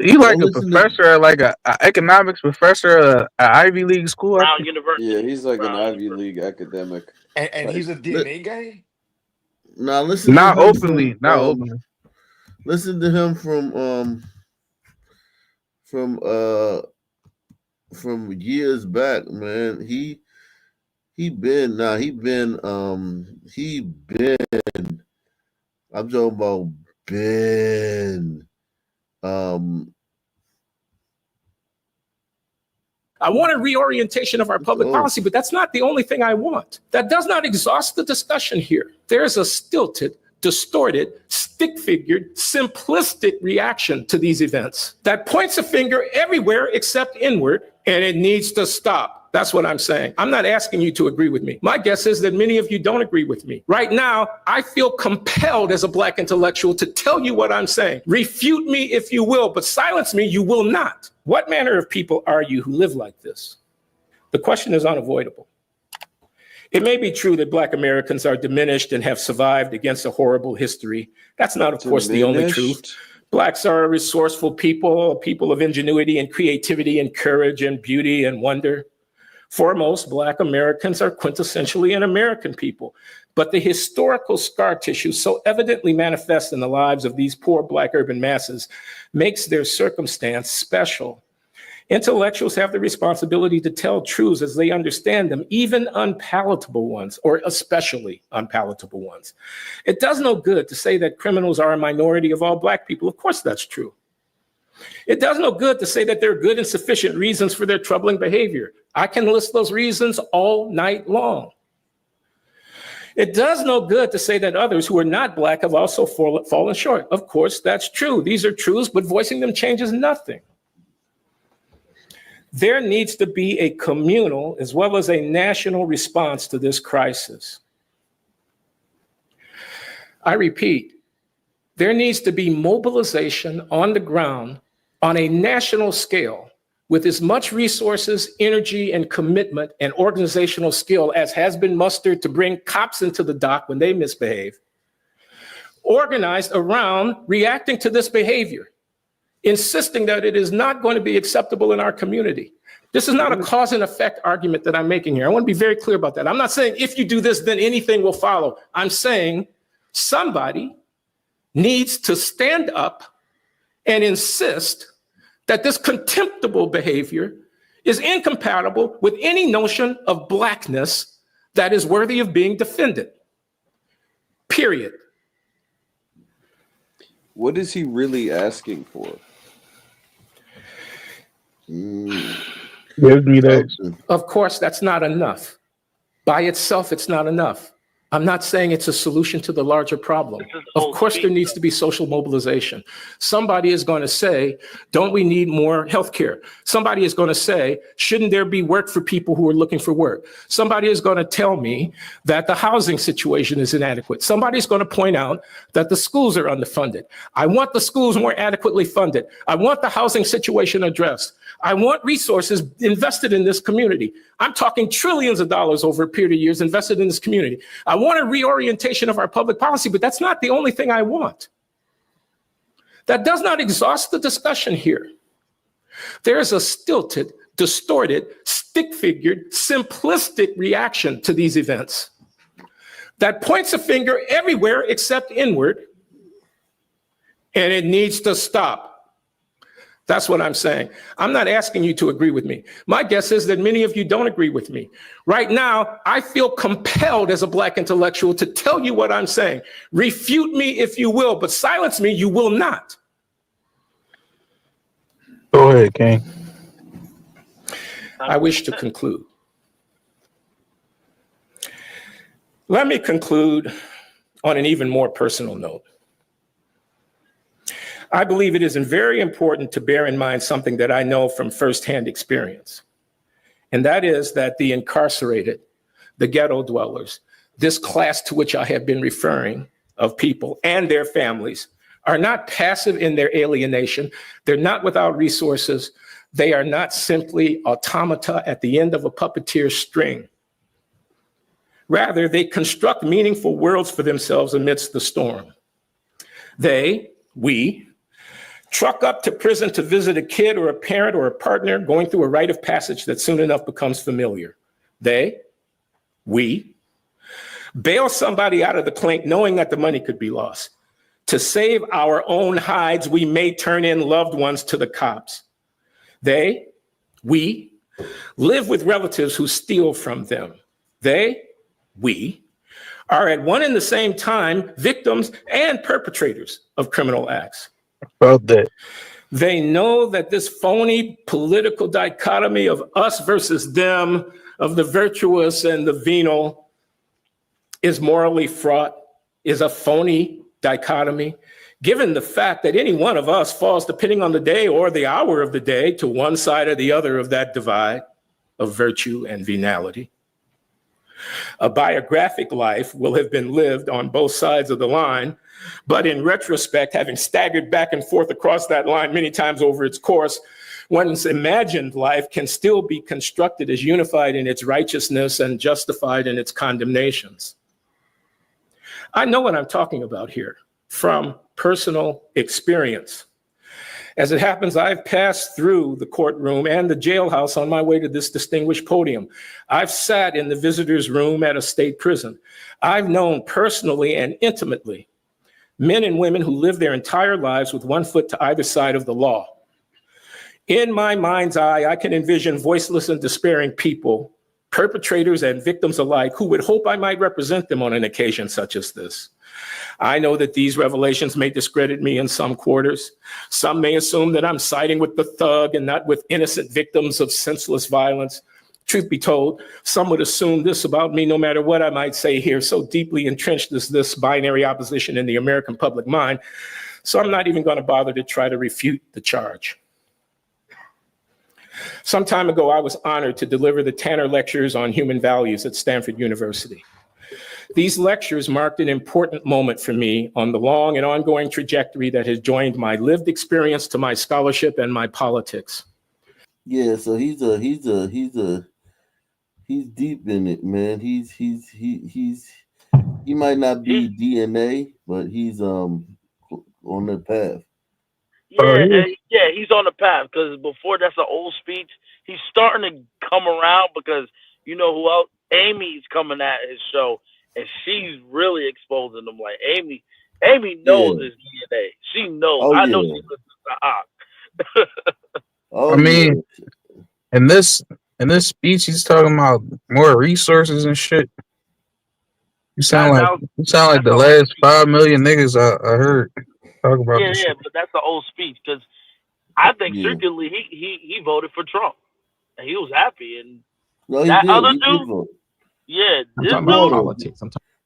He Go like a listen to professor, like a economics professor at a Ivy League school. I Brown think. Yeah, University. he's like an Brown Ivy University. League academic And type. he's a li- DNA guy? now listen to Not him openly, from not openly. listen to him from from years back, man. He been I'm talking about been um I want a reorientation of our public oh policy, but that's not the only thing I want. That does not exhaust the discussion here. There's a stilted, distorted, stick-figured, simplistic reaction to these events that points a finger everywhere except inward, and it needs to stop. That's what I'm saying. I'm not asking you to agree with me. My guess is that many of you don't agree with me. Right now, I feel compelled as a Black intellectual to tell you what I'm saying. Refute me if you will, but silence me you will not. What manner of people are you who live like this? The question is unavoidable. It may be true that Black Americans are diminished and have survived against a horrible history. That's not, of course, the only truth. Blacks are a resourceful people, a people of ingenuity and creativity and courage and beauty and wonder. Foremost, Black Americans are quintessentially an American people, but the historical scar tissue so evidently manifests in the lives of these poor Black urban masses makes their circumstance special. Intellectuals have the responsibility to tell truths as they understand them, even unpalatable ones, or especially unpalatable ones. It does no good to say that criminals are a minority of all Black people. Of course that's true. It does no good to say that there are good and sufficient reasons for their troubling behavior. I can list those reasons all night long. It does no good to say that others who are not Black have also fallen short. Of course, that's true. These are truths, but voicing them changes nothing. There needs to be a communal as well as a national response to this crisis. I repeat, there needs to be mobilization on the ground on a national scale with as much resources, energy, and commitment and organizational skill as has been mustered to bring cops into the dock when they misbehave, organized around reacting to this behavior, insisting that it is not going to be acceptable in our community. This is not a cause and effect argument that I'm making here. I want to be very clear about that. I'm not saying if you do this, then anything will follow. I'm saying somebody needs to stand up and insist that this contemptible behavior is incompatible with any notion of Blackness that is worthy of being defended. Period. What is he really asking for? Give me that. Of course, that's not enough. By itself, it's not enough. I'm not saying it's a solution to the larger problem. Of course, there needs to be social mobilization. Somebody is going to say, don't we need more healthcare? Somebody is going to say, shouldn't there be work for people who are looking for work? Somebody is going to tell me that the housing situation is inadequate. Somebody is going to point out that the schools are underfunded. I want the schools more adequately funded. I want the housing situation addressed. I want resources invested in this community. I'm talking trillions of dollars over a period of years invested in this community. I want a reorientation of our public policy, but that's not the only thing I want. That does not exhaust the discussion here. There is a stilted, distorted, stick-figured, simplistic reaction to these events that points a finger everywhere except inward, and it needs to stop. That's what I'm saying. I'm not asking you to agree with me. My guess is that many of you don't agree with me. Right now, I feel compelled as a Black intellectual to tell you what I'm saying. Refute me if you will, but silence me, you will not. Go ahead, King. I wish to conclude. Let me conclude on an even more personal note. I believe it is very important to bear in mind something that I know from firsthand experience, and that is that the incarcerated, the ghetto dwellers, this class to which I have been referring of people and their families are not passive in their alienation. They're not without resources. They are not simply automata at the end of a puppeteer's string. Rather, they construct meaningful worlds for themselves amidst the storm. We, truck up to prison to visit a kid or a parent or a partner going through a rite of passage that soon enough becomes familiar. We, bail somebody out of the clink knowing that the money could be lost. To save our own hides, we may turn in loved ones to the cops. We, live with relatives who steal from them. We, are at one and the same time victims and perpetrators of criminal acts. About that. They know that this phony political dichotomy of us versus them, of the virtuous and the venal, is morally fraught, is a phony dichotomy, given the fact that any one of us falls, depending on the day or the hour of the day, to one side or the other of that divide of virtue and venality. A biographic life will have been lived on both sides of the line, but in retrospect, having staggered back and forth across that line many times over its course, One's imagined life can still be constructed as unified in its righteousness and justified in its condemnations. I know what I'm talking about here from personal experience. As it happens, I've passed through the courtroom and the jailhouse on my way to this distinguished podium. I've sat in the visitor's room at a state prison. I've known personally and intimately men and women who live their entire lives with one foot to either side of the law. In my mind's eye, I can envision voiceless and despairing people, perpetrators and victims alike, who would hope I might represent them on an occasion such as this. I know that these revelations may discredit me in some quarters. Some may assume that I'm siding with the thug and not with innocent victims of senseless violence. Truth be told, some would assume this about me no matter what I might say here, so deeply entrenched is this binary opposition in the American public mind. So I'm not even going to bother to try to refute the charge. Some time ago, I was honored to deliver the Tanner Lectures on Human Values at Stanford University. These lectures marked an important moment for me on the long and ongoing trajectory that has joined my lived experience to my scholarship and my politics. Yeah, so he's deep in it, man. He might not be DNA, but he's on the path. Yeah, he's on the path, because before that's an old speech. He's starting to come around, because you know who else? Amy's coming at his show, and she's really exposing him. Like Amy knows his DNA. She knows. Oh, I know yeah. she listens to Ock. I mean, in this speech, he's talking about more resources and shit. You sound like the last 5 million niggas I heard talk about this shit. But that's an old speech, because I think secretly he voted for Trump, and he was happy. And No, he that did. other He dude, did vote. yeah, I'm this talking about dude, politics.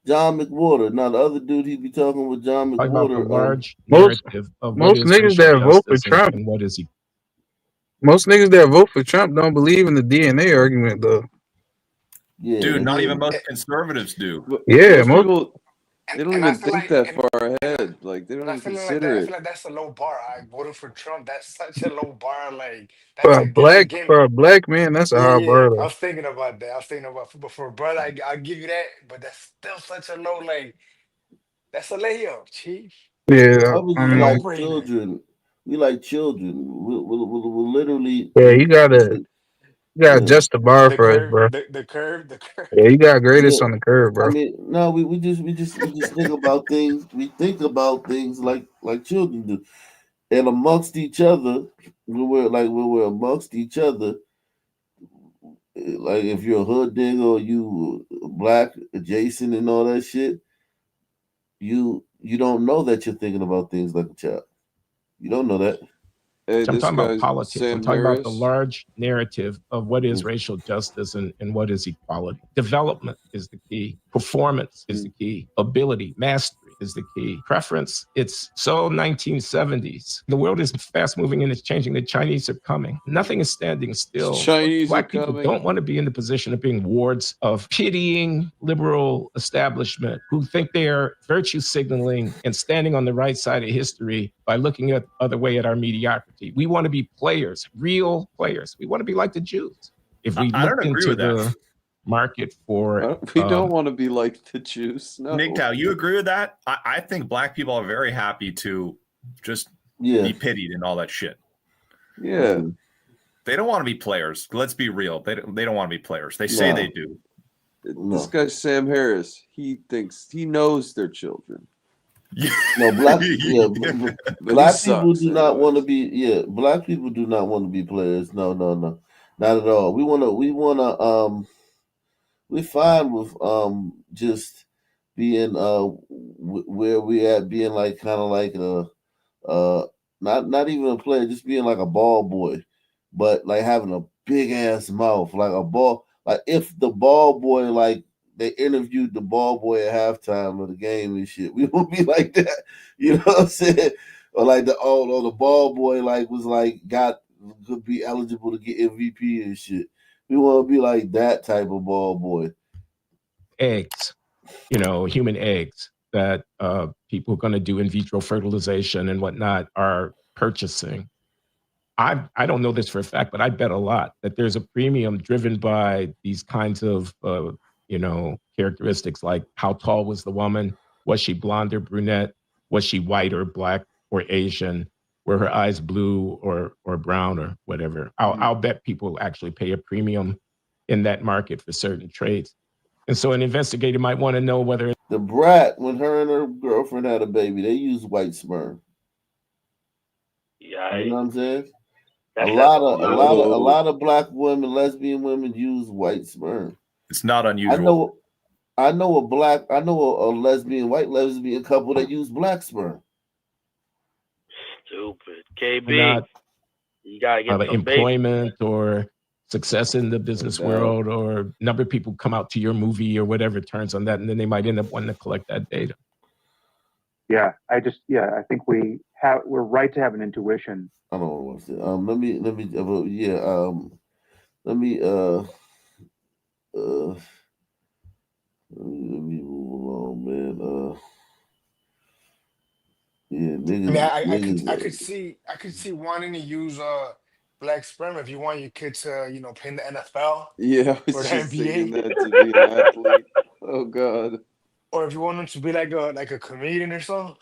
John McWhorter. Now the other dude he be talking with John Talking about the McWhorter. large Most narrative of what is niggas racial that vote for justice Trump, and what is he. most niggas that vote for Trump don't believe in the DNA argument though. Yeah, Dude, not even most conservatives do. Yeah, most people they don't and I even feel think like- that far ahead. Like they don't even consider I it. feel like that's a low bar. I voted for Trump. That's such a low bar. Like For that's a a gimme. for a black man, that's a high bar I though. was thinking about that. I was thinking about, but for a brother, I'll give you that. But that's still such a low, like, that's a layup, chief. Yeah, Brothers I is mean, like children. We like children. We're literally. yeah, you gotta adjust the bar The for us, curve, bro. the curve. Yeah, you got greatest Yeah. on the curve, I bro. mean, no, we just think about things. We think about things like children do, and amongst each other, when we're amongst each other, like if you're a hood nigga or you black adjacent and all that shit, you don't know that you're thinking about things like a child. You don't know that. Hey, I'm this talking about guy's politics. I'm Sam talking about the Harris. large narrative of what is racial justice and what is equality. Development is the key. Performance is the key. Ability, mastery is the key. Preference, it's so 1970s. The world is fast moving and it's changing. The Chinese are coming. Nothing is standing still. Chinese Black are people coming. don't want to be in the position of being wards of pitying liberal establishment who think they are virtue signaling and standing on the right side of history by looking at other way at our mediocrity. We want to be players, real players. We want to be like the Jews. If we I don't looked agree into with that. the market for We don't want to be like the Jews. No. MGTOW, you agree with that? I think black people are very happy to just be pitied and all that shit. Yeah. They don't want to be players. Let's be real. They don't want to be players. They say they do. This guy's Sam Harris. He thinks he knows their children. No, black But black he people sucks do not anyways. want to be black people do not want to be players. No, not at all. We wanna we're fine with just being where we at, being like kind of like not even a player, just being like a ball boy, but like having a big ass mouth, like a ball. Like if the ball boy, like they interviewed the ball boy at halftime of the game and shit, we won't be like that. You know what I'm saying? Or like the ball boy like was like could be eligible to get MVP and shit. We want to be like that type of ball boy. eggs, human eggs that people are going to do in vitro fertilization and whatnot are purchasing. I don't know this for a fact, but I bet a lot that there's a premium driven by these kinds of, characteristics, like how tall was the woman? Was she blonde or brunette? Was she white or black or Asian? Were her eyes blue or brown or whatever? I'll bet people actually pay a premium in that market for certain traits. And so an investigator might want to know whether the brat, when her and her girlfriend had a baby, they used white sperm. Yeah, you know what I'm saying? A that's lot of black women, lesbian women, use white sperm. It's not unusual. I know a white lesbian couple that use black sperm. Stupid. KB, not you gotta get some employment or success in the business world, or number of people come out to your movie or whatever turns on that, and then they might end up wanting to collect that data. Yeah, I think we're right to have an intuition. I don't know what's it. Let me move along, man. I could see wanting to use black sperm if you want your kid to play in the NFL. Yeah, I or was the just NBA. thinking that to be an athlete. Oh God. Or if you want them to be like a comedian or something,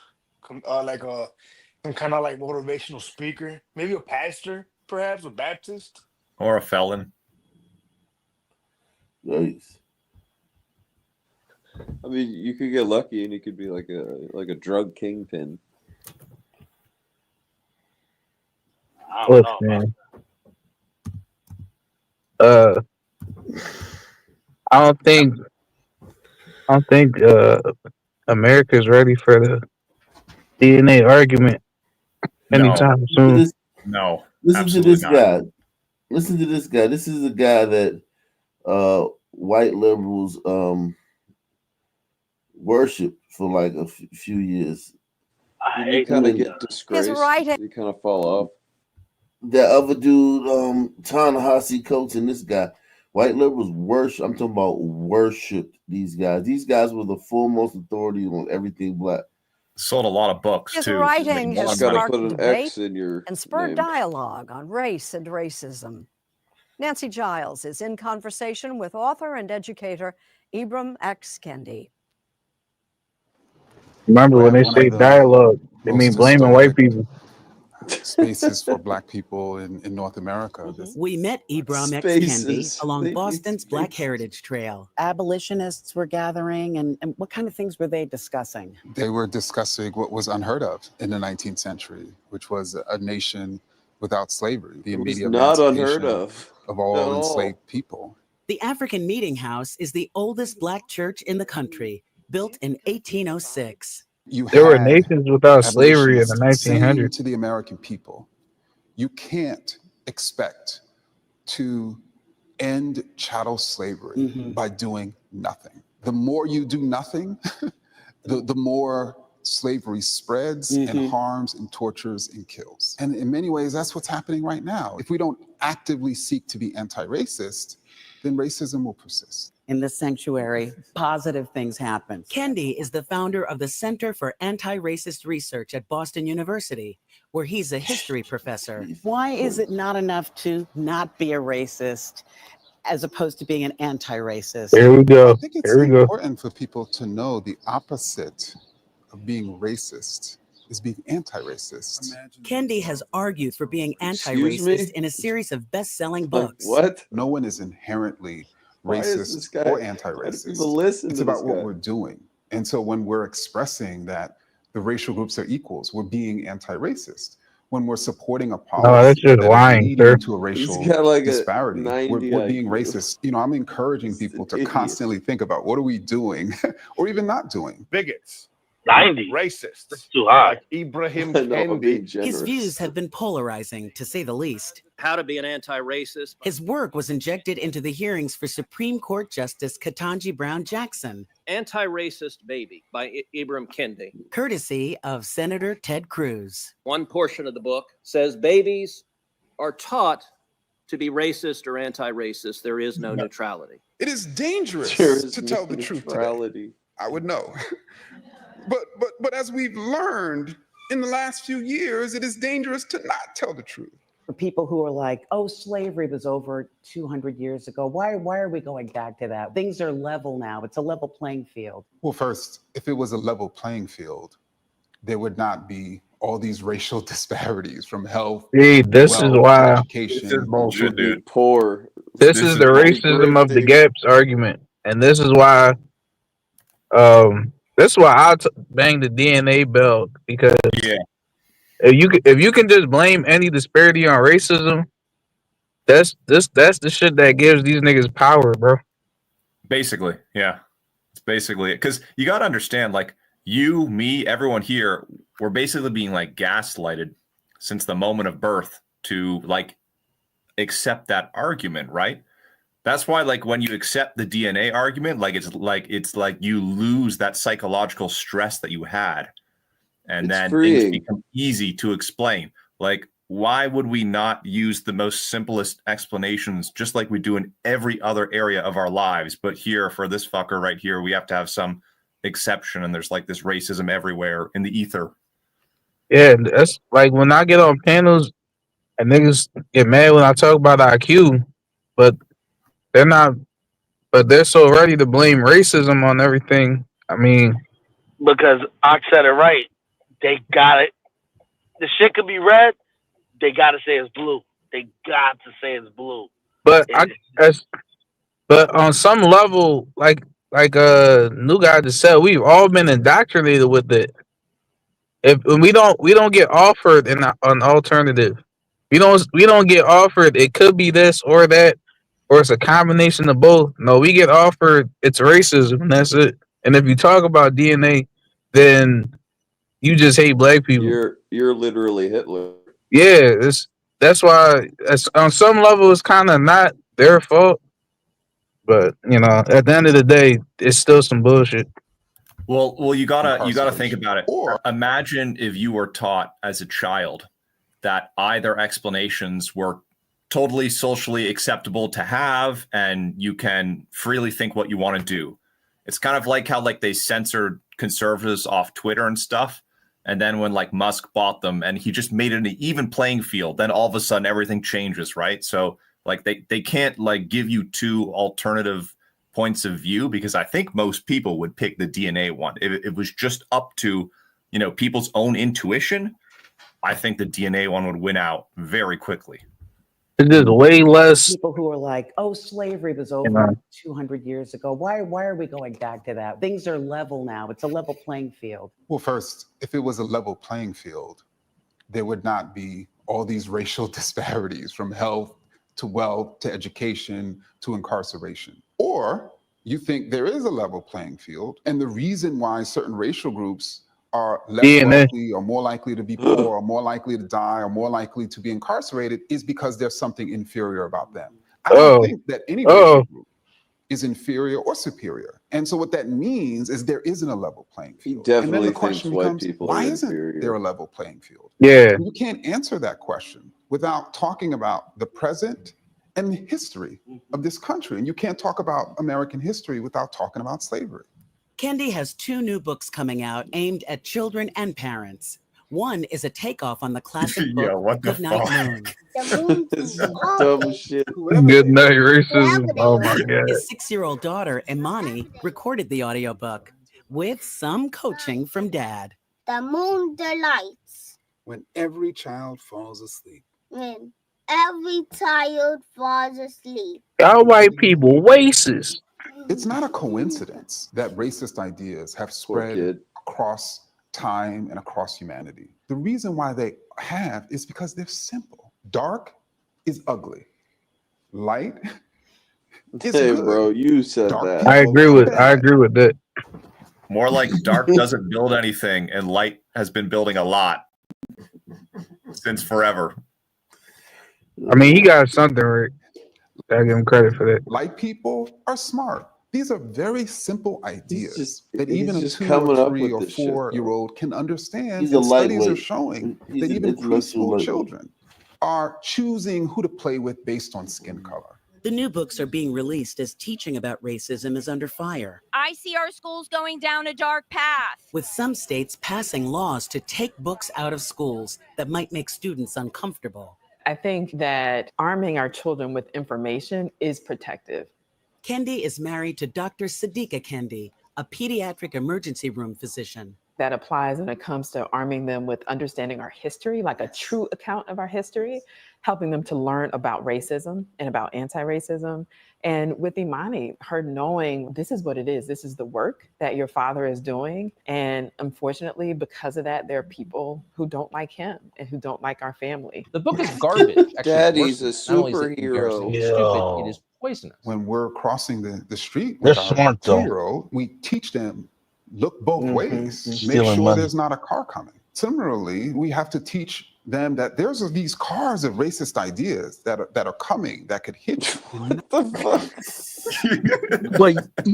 like some kind of like motivational speaker, maybe a pastor, perhaps a Baptist, or a felon. Nice. I mean, you could get lucky and you could be like a drug kingpin. Look, man. I don't think America's ready for the DNA argument anytime soon. No. Listen to this guy. Listen to this guy. This is a guy that white liberals worship for like a few years. You kind of get disgraced. You kind of fall off. That other dude, Ta-Nehisi Coates, and this guy, white liberals worship. I'm talking about worship these guys. These guys were the foremost authority on everything black. Sold a lot of books His too. writing has sparked debate and spurred dialogue on race and racism. Nancy Giles is in conversation with author and educator Ibram X. Kendi. Remember when they say dialogue, they mean blaming white people. Spaces for Black people in North America. We met Ibram X. Kendi along Boston's Black Heritage Trail. Abolitionists were gathering, and what kind of things were they discussing? They were discussing what was unheard of in the 19th century, which was a nation without slavery, the immediate not emancipation unheard of all enslaved people. The African Meeting House is the oldest Black church in the country, built in 1806. There were nations without slavery in the 1900s. To the American people, you can't expect to end chattel slavery by doing nothing. The more you do nothing, the more slavery spreads and harms and tortures and kills. And in many ways, that's what's happening right now. If we don't actively seek to be anti-racist, then racism will persist. In this sanctuary, positive things happen. Kendi is the founder of the Center for Anti-Racist Research at Boston University, where he's a history professor. Why is it not enough to not be a racist as opposed to being an anti-racist? Here we go. I think it's important for people to know the opposite of being racist is being anti-racist. Kendi has argued for being anti-racist in a series of best-selling books. What? No one is inherently Why is racist this guy- or why anti-racist. do people listen It's to about this what guy? we're doing. And so when we're expressing that the racial groups are equals, we're being anti-racist. When we're supporting a policy that's just that is lying, leading sir. to a racial He's got like a disparity, 90 we're being IQ. racist. You know, I'm encouraging people to idiot. constantly think about what are we doing or even not doing. Bigots. 90. Racists. That's too high. Like Ibrahim I know, I'm being Kendi. His generous. views have been polarizing, to say the least. How to be an anti-racist. His work was injected into the hearings for Supreme Court Justice Ketanji Brown Jackson, Anti-Racist Baby by Ibram Kendi. courtesy of Senator Ted Cruz. One portion of the book says babies are taught to be racist or anti-racist. There is no neutrality. It is dangerous There is to tell the truth today. neutrality. I would know. But as we've learned in the last few years, it is dangerous to not tell the truth. For people who are like, oh, slavery was over 200 years ago. Why are we going back to that? Things are level now. It's a level playing field. Well, first, if it was a level playing field, there would not be all these racial disparities from health, See, this is wealth, why education. This is bullshit, dude. Poor. this is the racism of the gaps argument, and this is why I bang the DNA belt, because if you can just blame any disparity on racism, that's the shit that gives these niggas power, bro. Basically, yeah. It's basically it. Because you got to understand, like, you, me, everyone here, we're basically being, like, gaslighted since the moment of birth to, like, accept that argument, right? That's why, like, when you accept the DNA argument, it's like you lose that psychological stress that you had. And then things become easy to explain. Like, why would we not use the most simplest explanations, just like we do in every other area of our lives? But here, for this fucker right here, we have to have some exception, and there's like this racism everywhere in the ether. Yeah, that's like when I get on panels and niggas get mad when I talk about IQ, but they're so ready to blame racism on everything. I mean, because Ox said it right. They got it. The shit could be red. They got to say it's blue. They got to say it's blue. But but on some level, like New Guy just said, we've all been indoctrinated with it. If we don't get offered an alternative, we don't get offered it could be this or that, or it's a combination of both. No, we get offered it's racism, and that's it. And if you talk about DNA, then you just hate black people. You're literally Hitler. Yeah, that's why on some level it's kind of not their fault, but at the end of the day, it's still some bullshit. Well, you gotta think about it. Imagine if you were taught as a child that either explanations were totally socially acceptable to have, and you can freely think what you want to do. It's kind of like how they censored conservatives off Twitter and stuff. And then when Musk bought them and he just made it an even playing field, then all of a sudden everything changes, right? So they can't give you two alternative points of view, because I think most people would pick the DNA one. If it was just up to, people's own intuition, I think the DNA one would win out very quickly. It's just way less. People who are like, oh, slavery was over 200 years ago. Why are we going back to that? Things are level now. It's a level playing field. Well, first, if it was a level playing field, there would not be all these racial disparities from health to wealth to education to incarceration. Or you think there is a level playing field, and the reason why certain racial groups are less wealthy or more likely to be poor or more likely to die or more likely to be incarcerated is because there's something inferior about them. I don't think that any racial group is inferior or superior. And so what that means is there isn't a level playing field. He definitely and then the thinks question white becomes, people why are isn't inferior. there a level playing field? Yeah. And you can't answer that question without talking about the present and the history of this country. And you can't talk about American history without talking about slavery. Kendi has 2 new books coming out aimed at children and parents. One is a takeoff on the classic book Good Night Moon. Dumb shit. Good night, racism. Oh my God. His 6-year-old daughter, Imani, recorded the audiobook with some coaching from Dad. The moon delights. When every child falls asleep. When every child falls asleep. Y'all white people racist. It's not a coincidence that racist ideas have spread across time and across humanity. The reason why they have is because they're simple. Dark is ugly. Light is good. Bro, you said that. I agree with that. More like dark doesn't build anything, and light has been building a lot since forever. I mean, he got something right. I give him credit for that. Light people are smart. These are very simple ideas that even a 2 coming or up 3 with or this shit, 4-year-old can understand. He's And a studies are lightweight. showing He's that an even intellectual preschool lightweight. children are choosing who to play with based on skin color. The new books are being released as teaching about racism is under fire, I see our schools going down a dark path. with some states passing laws to take books out of schools that might make students uncomfortable. I think that arming our children with information is protective. Kendi is married to Dr. Sadiqa Kendi, a pediatric emergency room physician. That applies when it comes to arming them with understanding our history, like a true account of our history, helping them to learn about racism and about anti-racism. And with Imani, her knowing this is what it is, this is the work that your father is doing. And unfortunately, because of that, there are people who don't like him and who don't like our family. The book is garbage. Actually, Daddy's a not only is it embarrassing, superhero. it's stupid, it is poisonous. When we're crossing the street They're with our smart, though. 2-year-old, we teach them, look both ways, make Stealing sure money. there's not a car coming. Similarly, we have to teach them that there's these cars of racist ideas that are coming that could hit you. What the fuck?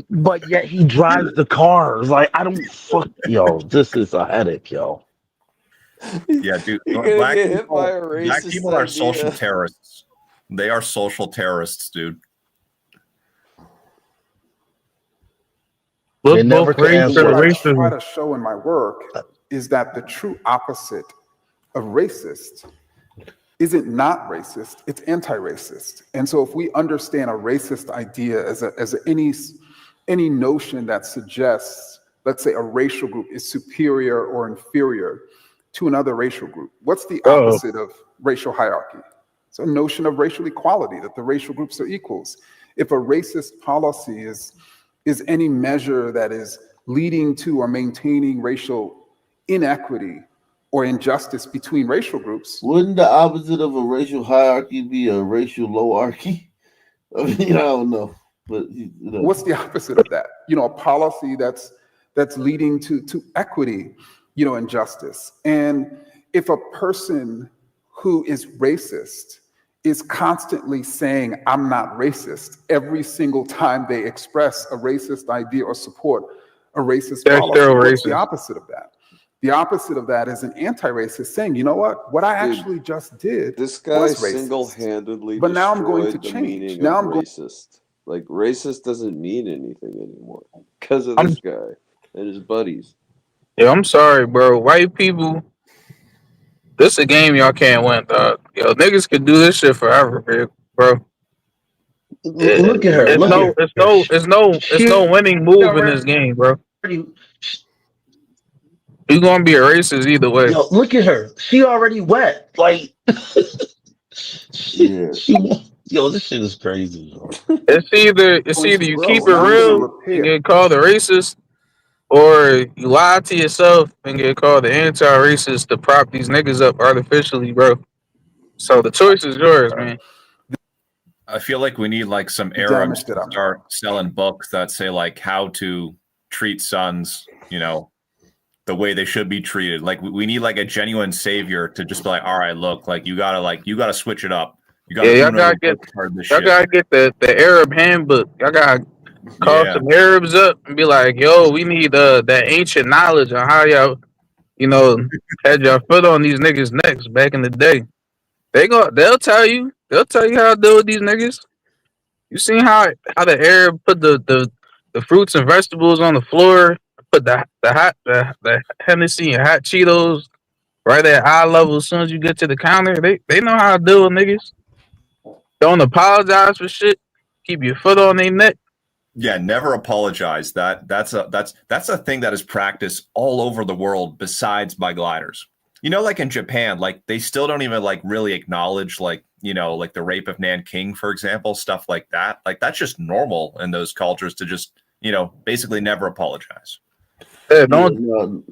but yet he drives the cars. Like, I don't fuck. Yo, this is a headache, yo. Yeah, dude. You're gonna Black get hit people, by a black racist people are idea. social terrorists. They are social terrorists, dude. They never can What answer I racism. try to show in my work is that the true opposite of racist isn't not racist, it's anti-racist. And so if we understand a racist idea as any notion that suggests, let's say, a racial group is superior or inferior to another racial group, what's the opposite of racial hierarchy? It's a notion of racial equality, that the racial groups are equals. If a racist policy is any measure that is leading to or maintaining racial inequity or injustice between racial groups. Wouldn't the opposite of a racial hierarchy be a racial lowarchy? I mean, I don't know. But what's the opposite of that? A policy that's leading to equity, and justice. And if a person who is racist is constantly saying, I'm not racist, every single time they express a racist idea or support a racist policy, what's the opposite of that? The opposite of that is an anti-racist saying, you know what I actually just did This guy was racist. single-handedly But now I'm going to destroyed the change. meaning Now of I'm going. racist. Like, racist doesn't mean anything anymore because of this guy and his buddies. Yo, I'm sorry, bro. White people, this a game y'all can't win, dog. Yo, niggas could do this shit forever, bro. Look at her. It's no winning move in this game, bro. You're gonna be a racist either way. Yo, look at her. She already wet. Like, yeah. Yo, this shit is crazy. Bro. It's either you keep it real and get called a racist, or you lie to yourself and get called the anti-racist to prop these niggas up artificially, bro. So the choice is yours, man. I feel like we need like some Arabs to start selling books that say like how to treat sons, the way they should be treated. Like we need like a genuine savior to just be like, all right, look, like you gotta switch it up. You gotta y'all gotta get the Arab handbook. Y'all gotta call some Arabs up and be like, yo, we need that ancient knowledge on how y'all, had your foot on these niggas' necks back in the day. They'll tell you how to deal with these niggas. You seen how the Arab put the fruits and vegetables on the floor, put the Hennessy and hot Cheetos right at eye level as soon as you get to the counter. They know how to deal with niggas. Don't apologize for shit. Keep your foot on their neck. Yeah, never apologize. That's a thing that is practiced all over the world besides by gliders. Like in Japan, like they still don't even like really acknowledge like the rape of Nanking, for example, stuff like that. Like that's just normal in those cultures to just basically never apologize. Yeah, don't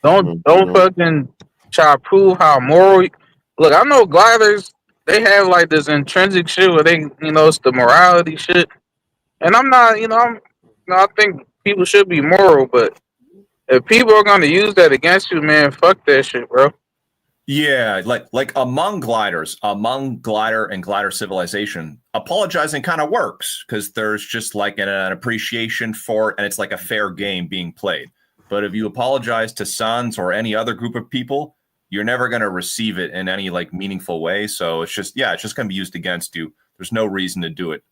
fucking try to prove how moral. Look, I know gliders. They have like this intrinsic shit where they, it's the morality shit. And I'm not, I think people should be moral, but if people are gonna use that against you, man, fuck that shit, bro. Yeah, like among gliders, among glider and glider civilization, apologizing kind of works because there's just like an appreciation for it, and it's like a fair game being played. But if you apologize to sons or any other group of people, you're never going to receive it in any like meaningful way. So it's just going to be used against you. There's no reason to do it.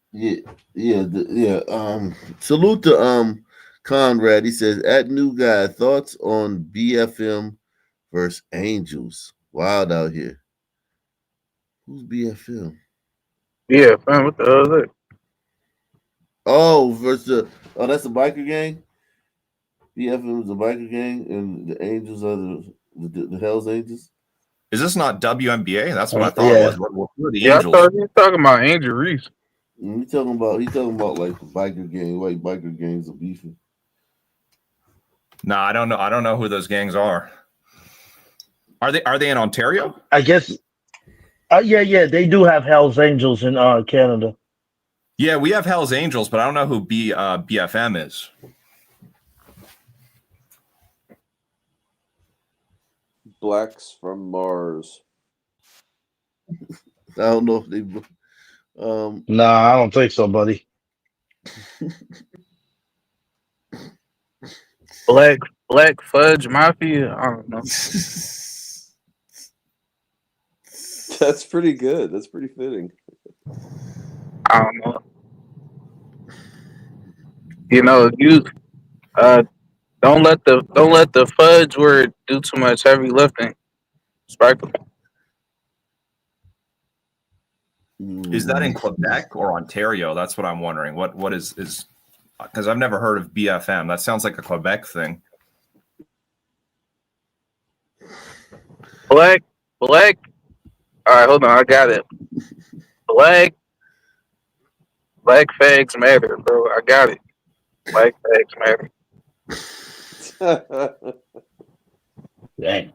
Salute to Conrad. He says, at New Guy, thoughts on BFM versus Angels. Wild out here. Who's BFM? BFM, what the hell is that? Oh, that's the biker gang. BFM is the biker gang, and the Angels are the Hell's Angels. Is this not WNBA? That's what I thought it was. What are the I Angels? thought he was talking about Angel Reese. He's talking about like the biker gang, like biker gangs are beefing. No, I don't know. I don't know who those gangs are. Are they in Ontario? I guess. Yeah, they do have Hell's Angels in Canada. Yeah, we have Hell's Angels, but I don't know who BFM is. Blacks from Mars. I don't know if they. Nah, I don't think so, buddy. Black Fudge Mafia. I don't know. That's pretty good. That's pretty fitting. I don't know. You know, don't let the fudge word do too much heavy lifting. Sparkle. Is that in Quebec or Ontario? That's what I'm wondering. What is because I've never heard of BFM. That sounds like a Quebec thing. Black. All right, hold on. I got it. Black fags matter, bro. I got it. Black fags matter. Dang.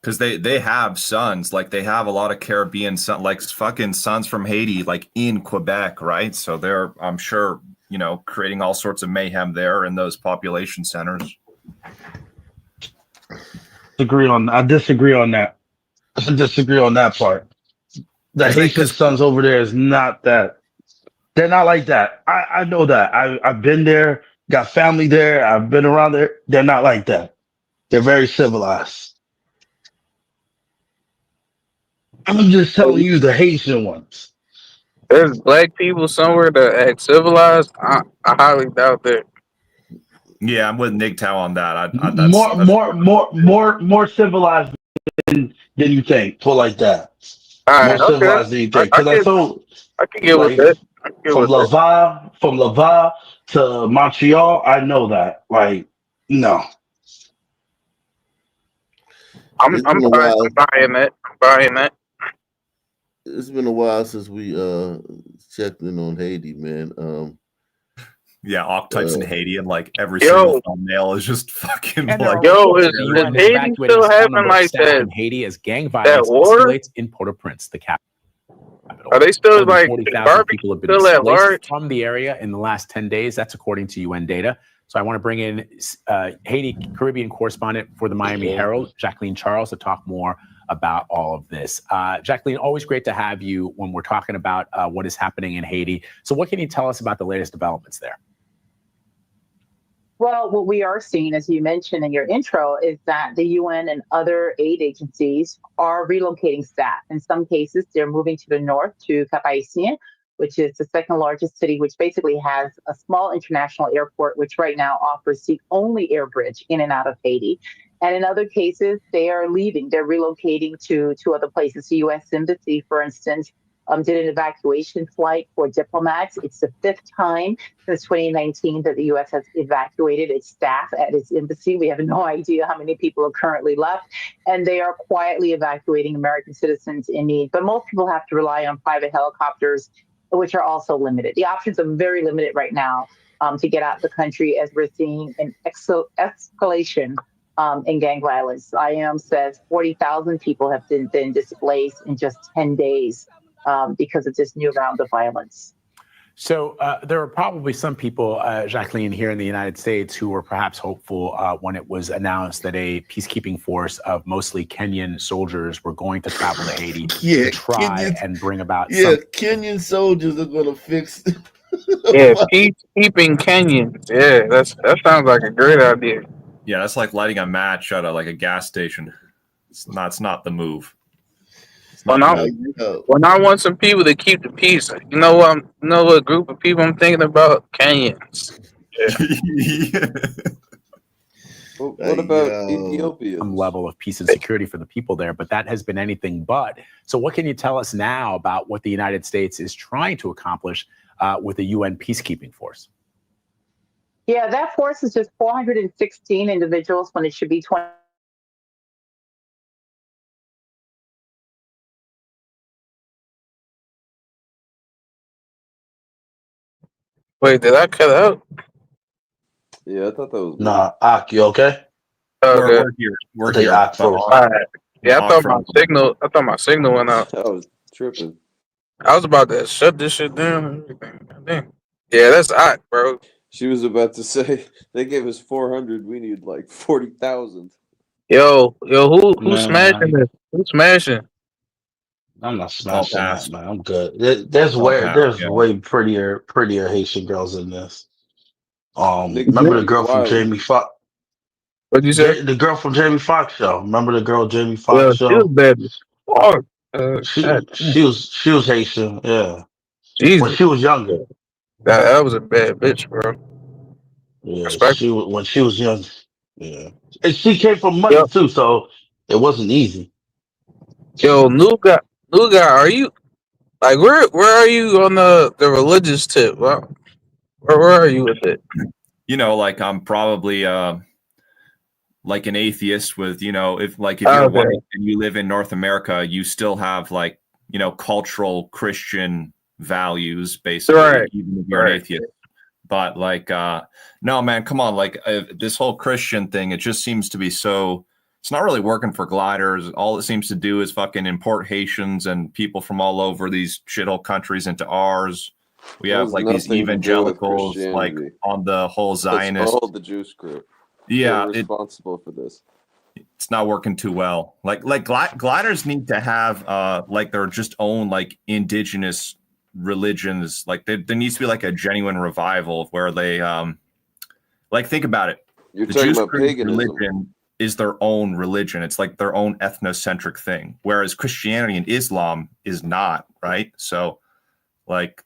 Because they have sons, like they have a lot of Caribbean sons, like fucking sons from Haiti, like in Quebec, right? So they're, I'm sure, creating all sorts of mayhem there in those population centers. I disagree on that. I disagree on that part. The Haitian sons over there is not that. They're not like that. I know that. I've been there, got family there. I've been around there. They're not like that. They're very civilized. I'm just telling you the Haitian ones. There's black people somewhere that act civilized. I highly doubt that. Yeah, I'm with Nigtow on that. More civilized than you think. Put like that. More civilized than you think. Because I can get with that. From Laval to Montreal, I know that. Like, no. I'm buying that. It's been a while since we checked in on Haiti, man. Yeah, archetypes in Haiti, and like every single thumbnail is just fucking like. is Haiti still having like that in Haiti as gang violence escalates in Port-au-Prince, the capital. Are they still like 40,000 people have been displaced from the area in the last 10 days? That's according to UN data. So I want to bring in Haiti Caribbean correspondent for the Miami Herald, Jacqueline Charles, to talk more about all of this. Jacqueline, always great to have you when we're talking about what is happening in Haiti. So what can you tell us about the latest developments there? Well, what we are seeing, as you mentioned in your intro, is that the UN and other aid agencies are relocating staff. In some cases, they're moving to the north to Cap-Haïtien, which is the second largest city, which basically has a small international airport, which right now offers the only air bridge in and out of Haiti. And in other cases, they are leaving. They're relocating to other places. The U.S. Embassy, for instance, did an evacuation flight for diplomats. It's the fifth time since 2019 that the U.S. has evacuated its staff at its embassy. We have no idea how many people are currently left, and they are quietly evacuating American citizens in need. But most people have to rely on private helicopters, which are also limited. The options are very limited right now to get out of the country, as we're seeing an escalation in gang violence. IOM says 40,000 people have been displaced in just 10 days. Because of this new round of violence. So there are probably some people, Jacqueline, here in the United States who were perhaps hopeful when it was announced that a peacekeeping force of mostly Kenyan soldiers were going to travel to Haiti to try and bring about Kenyan soldiers are going to fix it. Peacekeeping Kenyans. Yeah, that sounds like a great idea. Yeah, that's like lighting a match at a gas station. It's not the move. When I want some people to keep the peace, you know what group of people I'm thinking about? Kenyans. Yeah. Well, what about Ethiopia? Some level of peace and security for the people there, but that has been anything but. So what can you tell us now about what the United States is trying to accomplish with the UN peacekeeping force? Yeah, that force is just 416 individuals when it should be 20. Wait, did I cut out? Yeah, I thought that was me. Nah, Ak, you okay? Okay. We're here. We're I'll take here. Ak But first. All right. Yeah, I Ak thought from- my signal went out. I was tripping. I was about to shut this shit down and everything. Goddamn. Yeah, that's hot, bro. She was about to say they gave us 400. We need like 40,000. Yo, who's Man, smashing this? Who's smashing? I'm not all smashing that, past. man. I'm good. There's All way past. there's Yeah. way prettier Haitian girls in this. Niggas Remember the be girl from wildin'. Jamie Foxx? What'd you say? The girl from Jamie Foxx show. Remember the girl Jamie Well, Foxx she was show? bad as fuck. She God, she was Haitian, yeah. When Jesus, she was younger. that was a bad bitch, bro. Yeah, Respect. when she was young. Yeah. And she came from money Yo, too, so it wasn't easy. new guy, are you like where are you on the religious tip? Well, where are you with it? You know, like I'm probably like an atheist with, you know, if you're Okay. white and you live in North America, you still have like, you know, cultural Christian values basically, Right. even if you're an atheist. But like, no, man, come on. Like this whole Christian thing, it just seems to be so, it's not really working for gliders. All it seems to do is fucking import Haitians and people from all over these shithole countries into ours. We That have has like these nothing to do with evangelicals, like Christianity. on the whole That's Zionist. all the Jewish group. Yeah, They're responsible for this. it's not working too well. Like gliders need to have like their just own like indigenous religions. Like there needs to be like a genuine revival of where they like think about it. You're The talking Jewish about paganism. religion is their own religion. It's like their own ethnocentric thing, whereas Christianity and Islam is not, right? So like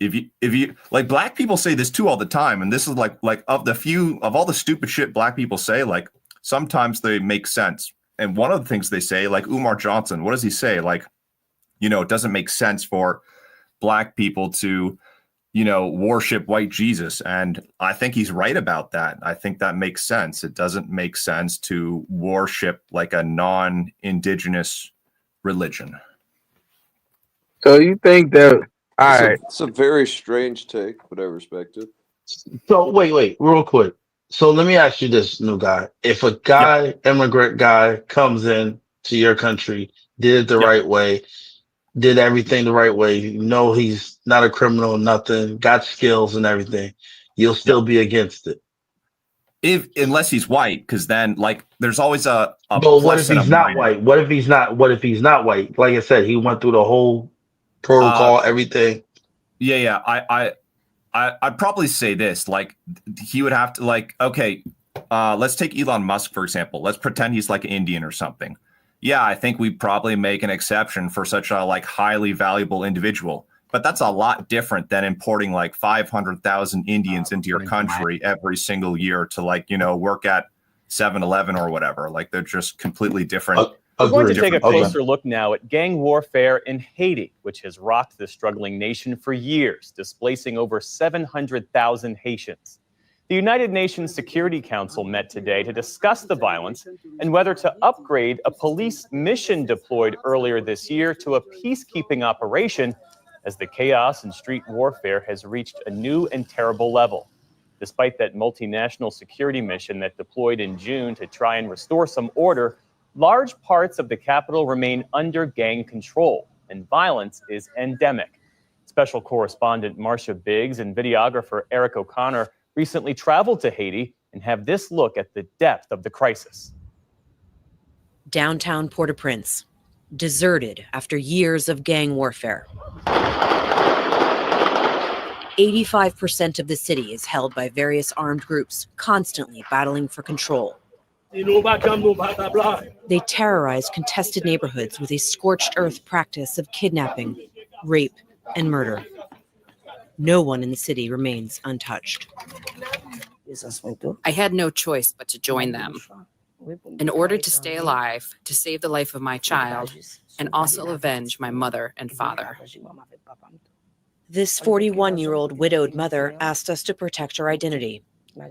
if you like, black people say this too all the time, and this is like of all the stupid shit black people say, like sometimes they make sense. And one of the things they say, like Umar Johnson, what does he say? Like, you know, it doesn't make sense for black people to, you know, worship white Jesus. And I think he's right about that. I think that makes sense. It doesn't make sense to worship like a non-indigenous religion. So you think that? All right. It's a very strange take, but I respect it. So wait, real quick. So let me ask you this, new guy. If a guy, immigrant guy, comes in to your country, did it the right way, did everything the right way, you know he's not a criminal, nothing, got skills and everything, you'll still be against it. Unless he's white, because then like there's always a But plus what if and a he's not minus. white? What if he's not white? Like I said, he went through the whole protocol, everything. Yeah. I'd probably say this, like he would have to like, okay, let's take Elon Musk, for example. Let's pretend he's like Indian or something. Yeah, I think we'd probably make an exception for such a like highly valuable individual. But that's a lot different than importing like 500,000 Indians into your country every single year to like, you know, work at 7-Eleven or whatever. Like they're just completely different. We're going to take a closer look now at gang warfare in Haiti, which has rocked the struggling nation for years, displacing over 700,000 Haitians. The United Nations Security Council met today to discuss the violence and whether to upgrade a police mission deployed earlier this year to a peacekeeping operation, as the chaos and street warfare has reached a new and terrible level. Despite that multinational security mission that deployed in June to try and restore some order, large parts of the capital remain under gang control, and violence is endemic. Special correspondent Marcia Biggs and videographer Eric O'Connor recently traveled to Haiti and have this look at the depth of the crisis. Downtown Port-au-Prince, deserted after years of gang warfare. 85% of the city is held by various armed groups, constantly battling for control. They terrorize contested neighborhoods with a scorched earth practice of kidnapping, rape, and murder. No one in the city remains untouched. I had no choice but to join them. In order to stay alive, to save the life of my child, and also avenge my mother and father. This 41-year-old widowed mother asked us to protect her identity.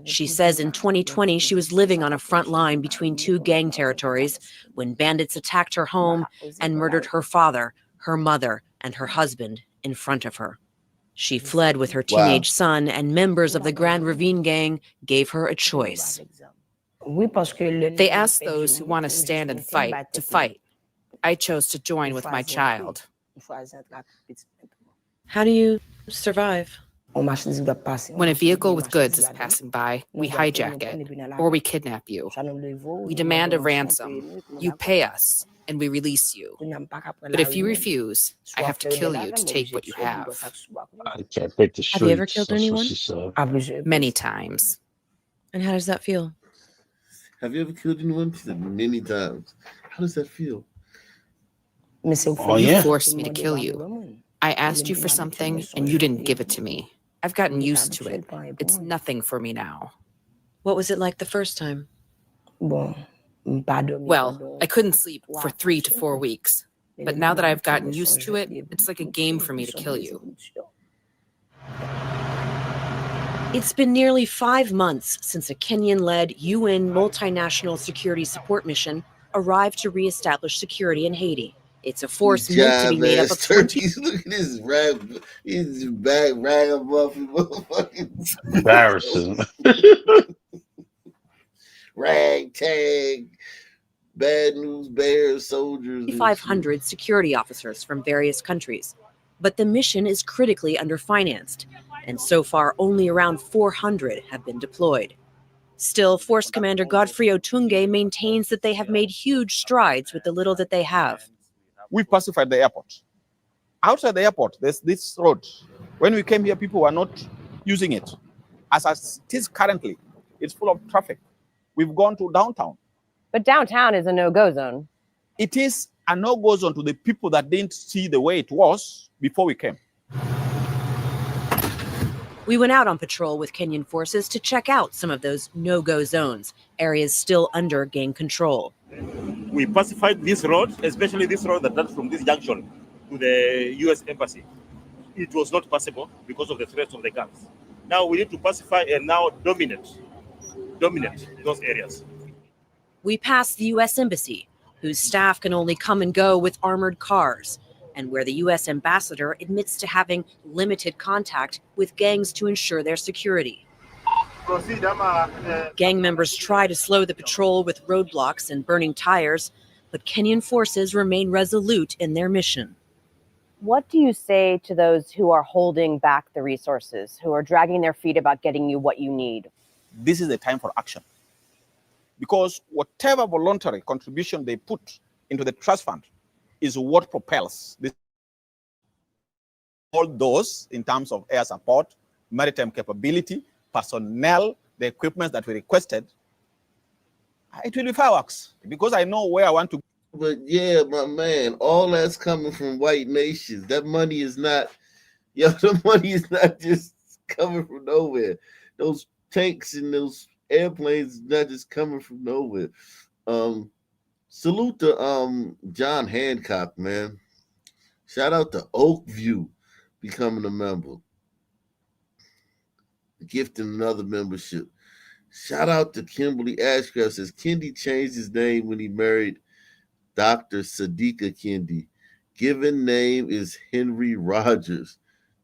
She says in 2020 she was living on a front line between two gang territories when bandits attacked her home and murdered her father, her mother, and her husband in front of her. She fled with her teenage son, and members of the Grand Ravine gang gave her a choice. They asked those who want to stand and fight to fight. I chose to join with my child. How do you survive? When a vehicle with goods is passing by, we hijack it, or we kidnap you. We demand a ransom. You pay us, and we release you. But if you refuse, I have to kill you to take what you have. I can't take the streets. Have you ever killed That's what anyone? she said. Many times. And how does that feel? Have you ever killed anyone? She said many times. How does that feel? You forced me to kill you. I asked you for something, and you didn't give it to me. I've gotten used to it. It's nothing for me now. What was it like the first time? Well, I couldn't sleep for 3 to 4 weeks. But now that I've gotten used to it, it's like a game for me to kill you. It's been nearly 5 months since a Kenyan-led UN multinational security support mission arrived to reestablish security in Haiti. It's a force meant to be made up of 20. Look at this rag. He's back ragamuffin motherfucking Embarrassing. ragtag, bad news bears, soldiers. 2,500 security officers from various countries. But the mission is critically underfinanced, and so far only around 400 have been deployed. Still, Force Commander Godfrey Otunge maintains that they have made huge strides with the little that they have. We pacified the airport. Outside the airport, there's this road. When we came here, people were not using it. As it is currently, it's full of traffic. We've gone to downtown. But downtown is a no-go zone. It is a no-go zone to the people that didn't see the way it was before we came. We went out on patrol with Kenyan forces to check out some of those no-go zones, areas still under gang control. We pacified this road, especially this road that runs from this junction to the U.S. Embassy. It was not possible because of the threats of the gangs. Now we need to pacify and now dominate those areas. We passed the U.S. Embassy, whose staff can only come and go with armored cars, and where the U.S. ambassador admits to having limited contact with gangs to ensure their security. Gang members try to slow the patrol with roadblocks and burning tires, but Kenyan forces remain resolute in their mission. What do you say to those who are holding back the resources, who are dragging their feet about getting you what you need? This is the time for action. Because whatever voluntary contribution they put into the trust fund is what propels this. All those in terms of air support, maritime capability, personnel, the equipment that we requested, it will be fireworks because I know where I want to go. But yeah, my man, all that's coming from white nations. That money is not, the money is not just coming from nowhere. Those tanks and those airplanes is not just coming from nowhere. Salute to John Hancock, man. Shout out to Oakview becoming a member. Gifting another membership. Shout out to Kimberly Ashcraft. Says Kendi changed his name when he married Dr. Sadiqa Kendi. Given name is Henry Rogers.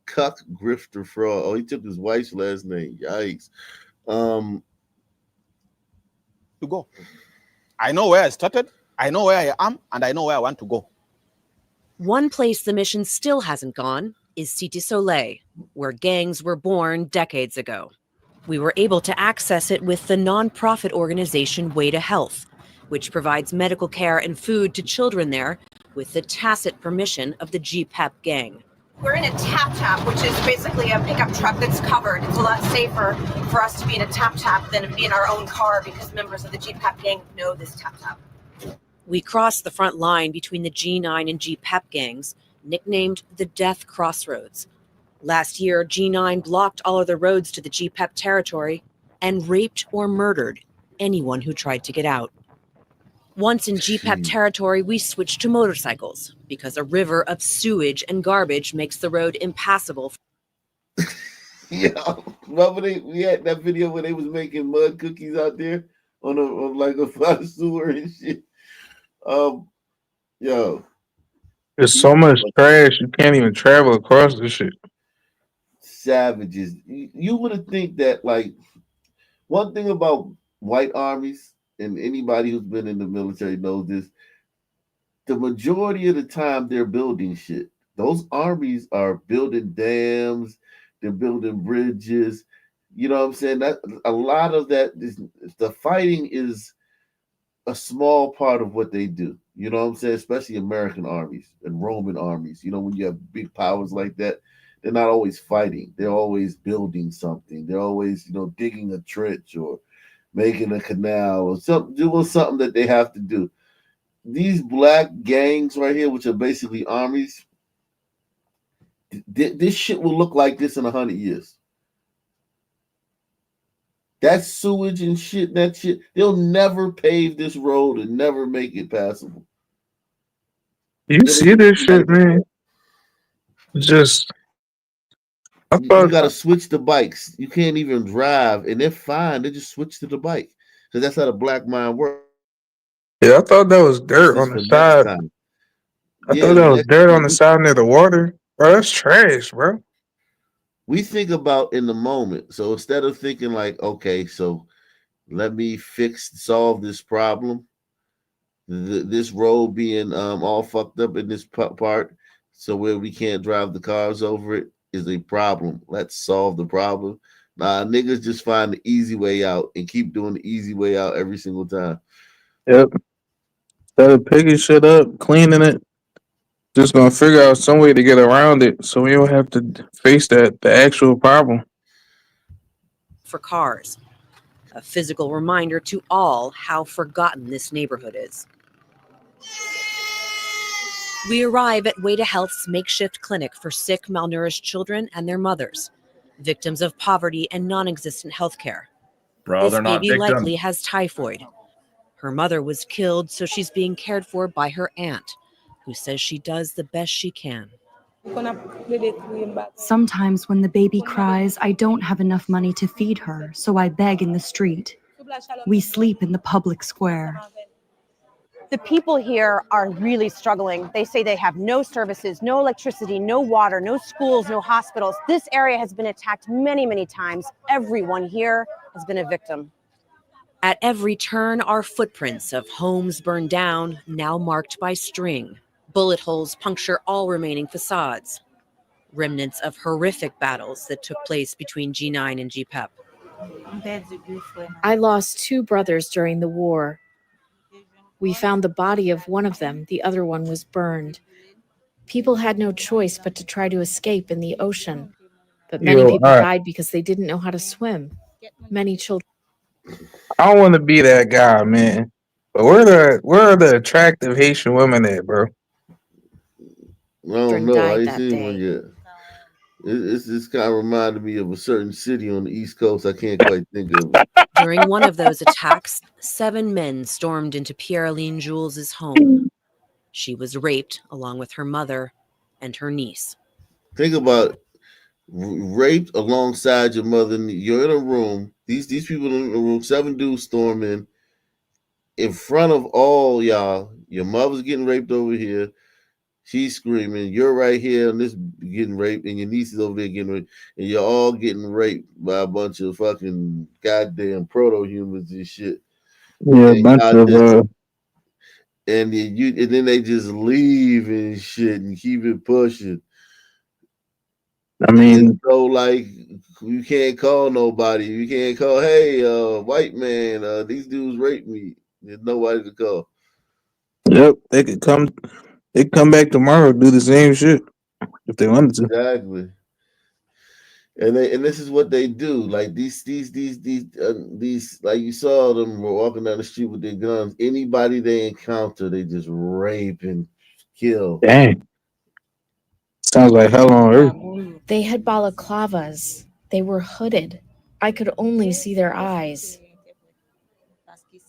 Cuck, grifter, fraud. Oh, he took his wife's last name. Yikes. To go. I know where I started, I know where I am, and I know where I want to go. One place the mission still hasn't gone is Cité Soleil, where gangs were born decades ago. We were able to access it with the nonprofit organization Way to Health, which provides medical care and food to children there with the tacit permission of the GPEP gang. We're in a tap-tap, which is basically a pickup truck that's covered. It's a lot safer for us to be in a tap-tap than to be in our own car because members of the GPEP gang know this tap-tap. We crossed the front line between the G9 and GPEP gangs, nicknamed the Death Crossroads. Last year, G9 blocked all other roads to the GPEP territory and raped or murdered anyone who tried to get out. Once in GPEP territory, we switched to motorcycles because a river of sewage and garbage makes the road impassable. Yeah, remember we had that video where they was making mud cookies out there on like a sewer and shit. Yo, There's so much trash you can't even travel across this shit. Savages. You would have think that, like, one thing about white armies, and anybody who's been in the military knows this, the majority of the time they're building shit. Those armies are building dams, they're building bridges. You know what I'm saying? That a lot of that is, the fighting is a small part of what they do. You know what I'm saying? Especially American armies and Roman armies. You know, when you have big powers like that, they're not always fighting. They're always building something. They're always, digging a trench or making a canal or doing something that they have to do. These black gangs right here, which are basically armies, this shit will look like this in 100 years. That sewage and shit, they'll never pave this road and never make it passable. You see this shit, man? Just, you got to switch the bikes. You can't even drive, and they're fine. They just switch to the bike because that's how the black mind works. Yeah, I thought that was dirt on the side. I thought that was dirt on the side near the water. Bro, that's trash, bro. We think about in the moment. So instead of thinking like, okay, so let me solve this problem, this road being all fucked up in this part, so where we can't drive the cars over it is a problem. Let's solve the problem. Nah, niggas just find the easy way out and keep doing the easy way out every single time. Yep. Instead of picking shit up, cleaning it, just gonna figure out some way to get around it so we don't have to face the actual problem. For cars, a physical reminder to all how forgotten this neighborhood is. We arrive at Wada Health's makeshift clinic for sick, malnourished children and their mothers, victims of poverty and non-existent health care. Bro, This they're not baby victims. likely has typhoid. Her mother was killed, so she's being cared for by her aunt, who says she does the best she can. Sometimes when the baby cries, I don't have enough money to feed her, so I beg in the street. We sleep in the public square. The people here are really struggling. They say they have no services, no electricity, no water, no schools, no hospitals. This area has been attacked many, many times. Everyone here has been a victim. At every turn are footprints of homes burned down, now marked by string. Bullet holes puncture all remaining facades. Remnants of horrific battles that took place between G9 and GPEP. I lost 2 brothers during the war. We found the body of one of them. The other one was burned. People had no choice but to try to escape in the ocean. But many people died because they didn't know how to swim. Many children. I don't want to be that guy, man. But where are the attractive Haitian women at, bro? I don't know. I ain't seen one yet. It's kind of reminded me of a certain city on the East Coast. I can't quite think of it. During one of those attacks, 7 men stormed into Pierre-Aline Jules' home. She was raped along with her mother and her niece. Think about raped alongside your mother. You're in a room. These people in the room. 7 dudes storm in front of all y'all. Your mother's getting raped over here. She's screaming. You're right here and this getting raped, and your niece is over there getting raped, and you're all getting raped by a bunch of fucking goddamn proto-humans and shit. Yeah, a bunch of and then they just leave and shit and keep it pushing. I mean, so like you can't call nobody. You can't call, hey, white man, these dudes raped me. There's nobody to call. Yep, they could come. They come back tomorrow, do the same shit if they wanted to. Exactly. And this is what they do. Like these like you saw them walking down the street with their guns. Anybody they encounter, they just rape and kill. Dang. Sounds like hell on earth. They had balaclavas. They were hooded. I could only see their eyes.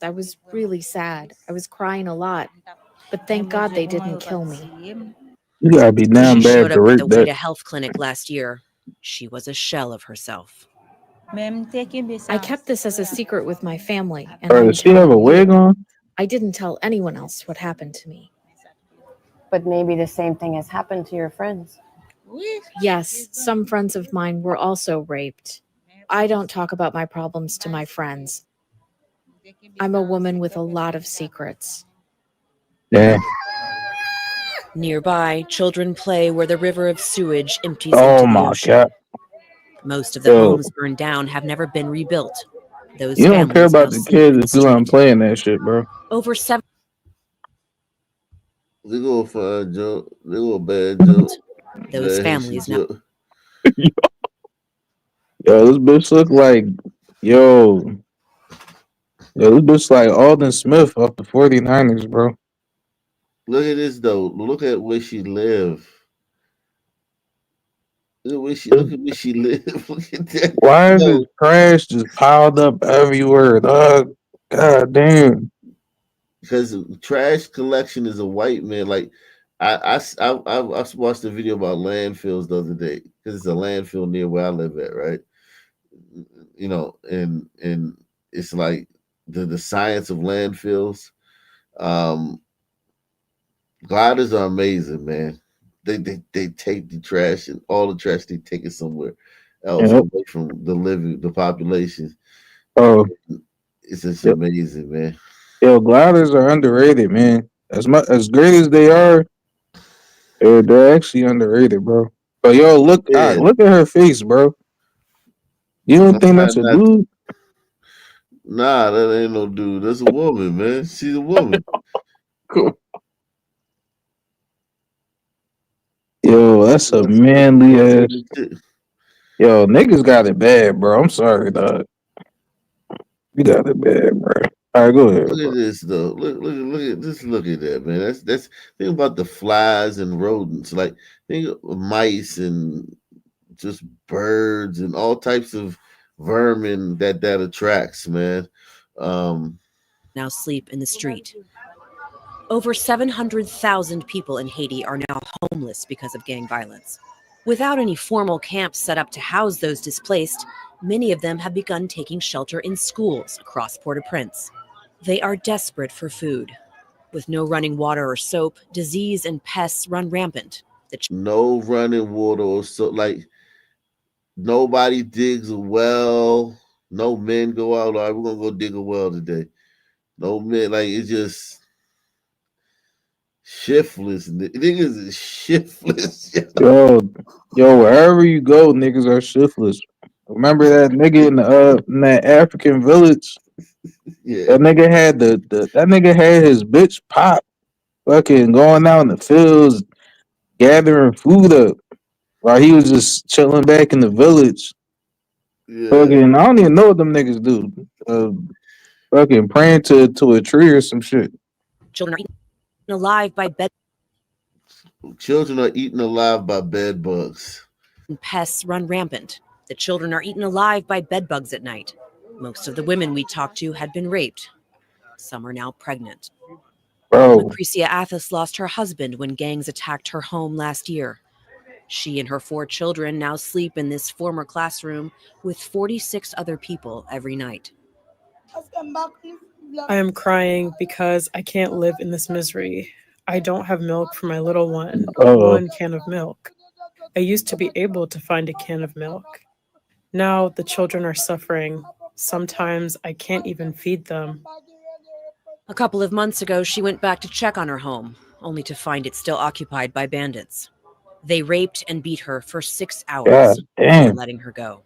I was really sad. I was crying a lot. But thank God they didn't kill me. You gotta be She damn showed bad to up at rape the that. Weta Health Clinic last year. She was a shell of herself. I kept this as a secret with my family, and Or I'm does she have a telling wig you, on? I didn't tell anyone else what happened to me. But maybe the same thing has happened to your friends. Yes, some friends of mine were also raped. I don't talk about my problems to my friends. I'm a woman with a lot of secrets. Yeah. Nearby, children play where the river of sewage empties Oh into the my ocean. God. Most of the Yo, homes burned down have never been rebuilt. Those you don't care families now about the sleep kids in the if you let them street. play in that shit, bro. Over 7 They go fine joke. They go bad joke. those Bad Haitian families now. joke. Yo, this bitch look like yo. Yo, this bitch like Alden Smith off the 49ers, bro. Look at this though. Look at where she live. Look at where she live. Look at that. Why is this Yo, trash just piled up everywhere, dog? God damn. because trash collection is a white man. Like I watched a video about landfills the other day because it's a landfill near where I live at, right? You know, and it's like the science of landfills. Um, Gliders are amazing, man. They take the trash and all the trash they take it somewhere else Yep. away from the population. Oh, It's just yep. amazing, man. Yo, gliders are underrated, man. As great as they are, they're actually underrated, bro. But yo, look, Yeah, look at her face, bro. You don't think not, that's a not dude? nah, that ain't no dude. That's a woman, man. She's a woman. Cool. Yo, that's a manly ass. Yo, niggas got it bad, bro. I'm sorry, dog. You got it bad, bro. All right, go ahead, Look bro. at this though. Look at just look at that, man. That's think about the flies and rodents. Like think of mice and just birds and all types of vermin that attracts, man. Um, Now sleep in the street. Over 700,000 people in Haiti are now homeless because of gang violence. Without any formal camps set up to house those displaced, many of them have begun taking shelter in schools across Port-au-Prince. They are desperate for food. With no running water or soap, disease and pests run rampant. no running water or so like nobody digs a well. No men go out. All right, we're gonna go dig a well today. No men, like it's just shiftless. Niggas is shiftless. Yo, wherever you go, niggas are shiftless. Remember that nigga in that African village? Yeah. That nigga had that nigga had his bitch pop fucking going out in the fields gathering food up while he was just chilling back in the village. Yeah. Fucking, I don't even know what them niggas do. Fucking praying to a tree or some shit. Children are eaten alive by bed. Children are eaten alive by bed bugs. Pests run rampant. The children are eaten alive by bed bugs at night. Most of the women we talked to had been raped. Some are now pregnant. Bro. Lucretia Athos lost her husband when gangs attacked her home last year. She and her 4 children now sleep in this former classroom with 46 other people every night. I am crying because I can't live in this misery. I don't have milk for my little one. One can of milk. I used to be able to find a can of milk. Now the children are suffering. Sometimes I can't even feed them. A couple of months ago, she went back to check on her home, only to find it still occupied by bandits. They raped and beat her for 6 hours God before damn. letting her go.